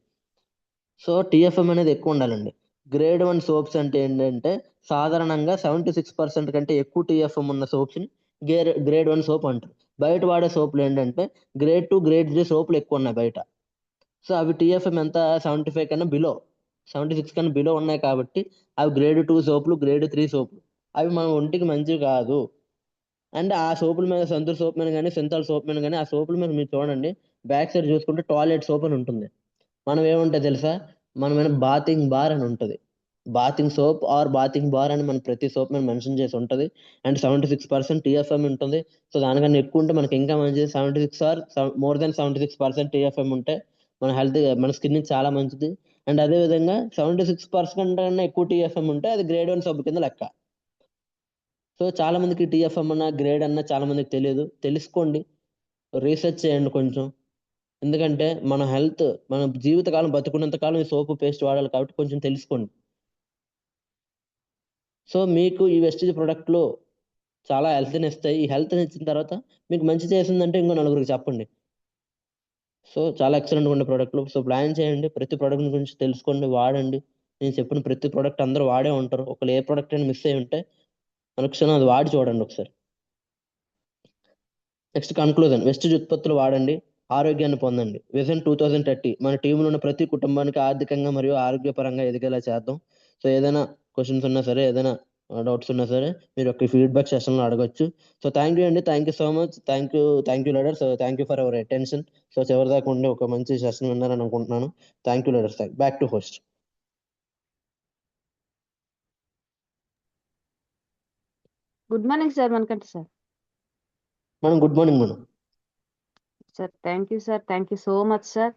సో టీఎఫ్ఎం అనేది ఎక్కువ ఉండాలండి. గ్రేడ్ 1 సోప్స్ అంటే ఏంటంటే సాధారణంగా 76% కంటే ఎక్కువ టీఎఫ్ఎం ఉన్న సోప్స్ ని గ్రేడ్ 1 సోప్ అంటారు. బయట వాడే సోపులు ఏంటంటే గ్రేడ్ 2 గ్రేడ్ 3 సోపులు ఎక్కువ ఉన్నాయి బయట. సో అవి టీఎఫ్ఎం ఎంత 75 కన్నా బిలో, 76 కన్నా బిలో ఉన్నాయి కాబట్టి అవి గ్రేడ్ 2 సోపులు, గ్రేడ్ 3 సోపులు. అవి మన ఒంటికి మంచివి కాదు. అండ్ ఆ సోపుల మీద సంతూర్ సోప్ మీద కానీ సింతాల్ సోప్ మీద కానీ ఆ సోపుల మీద మీరు చూడండి, బ్యాక్ సైడ్ చూసుకుంటే టాయిలెట్ సోప్ అని ఉంటుంది. మనం ఏముంటుంది తెలుసా, మన మీద బాతింగ్ బార్ అని ఉంటుంది. Bathing soap are bathing bar అని మన ప్రతి సోప్ మీద మెన్షన్ చేసి ఉంటుంది. అండ్ 76% టీఎఫ్ఎం ఉంటుంది. సో దానికన్నా ఎక్కువ ఉంటే మనకి ఇంకా మంచిది. 76 ఆర్ మోర్ దెన్ 76% టీఎఫ్ఎం ఉంటే మన హెల్త్, మన స్కిన్ చాలా మంచిది. అండ్ అదే విధంగా 76% కన్నా ఎక్కువ టీఎఫ్ఎం ఉంటే అది గ్రేడ్ 1 సబ్బు కింద లెక్క. సో చాలా మందికి టీఎఫ్ఎం అన్న గ్రేడ్ అన్న చాలా మందికి తెలియదు, తెలుసుకోండి, రీసెర్చ్ చేయండి కొంచెం. ఎందుకంటే మన హెల్త్, మన జీవితకాలం బతుకున్నంత కాలం ఈ సోపు పేస్ట్ వాడాలి కాబట్టి కొంచెం తెలుసుకోండి. సో మీకు ఈ వెస్టీజ్ ప్రొడక్ట్లు చాలా హెల్త్ని ఇస్తాయి. ఈ హెల్త్ని ఇచ్చిన తర్వాత మీకు మంచి చేసిందంటే ఇంకో నలుగురికి చెప్పండి. సో చాలా ఎక్సలెంట్గా ఉండే ప్రోడక్ట్లు. సో ప్లాన్ చేయండి, ప్రతి ప్రోడక్ట్ గురించి తెలుసుకోండి, వాడండి. నేను చెప్పిన ప్రతి ప్రోడక్ట్ అందరూ వాడే ఉంటారు. ఒకళ్ళు ఏ ప్రోడక్ట్ అయినా మిస్ అయ్యి ఉంటే అనుక్షణం అది వాడి చూడండి ఒకసారి. నెక్స్ట్ కన్క్లూజన్, వెస్టిజ్ ఉత్పత్తులు వాడండి, ఆరోగ్యాన్ని పొందండి. విజన్ 2030 మన టీంలో ఉన్న ప్రతి కుటుంబానికి ఆర్థికంగా మరియు ఆరోగ్యపరంగా ఎదిగేలా చేద్దాం. సో ఏదైనా క్వశ్చన్స్ ఉన్నా సరే, ఏదైనా డౌట్స్ ఉన్నా సరే మీరు ఒక ఫీడ్బ్యాక్ సెషన్లో అడగొచ్చు. సో థ్యాంక్ యూ అండి, thank you so much, thank you leader. So thank you for our attention. So చివరి దాకా ఉండి ఒక మంచి సెషన్ విన్నారని అనుకుంటున్నాను. Thank you leader. Back to host. Good morning sir మనకంటే సార్. మనం గుడ్ మార్నింగ్ మనం. Sir thank you sir, thank you so much sir.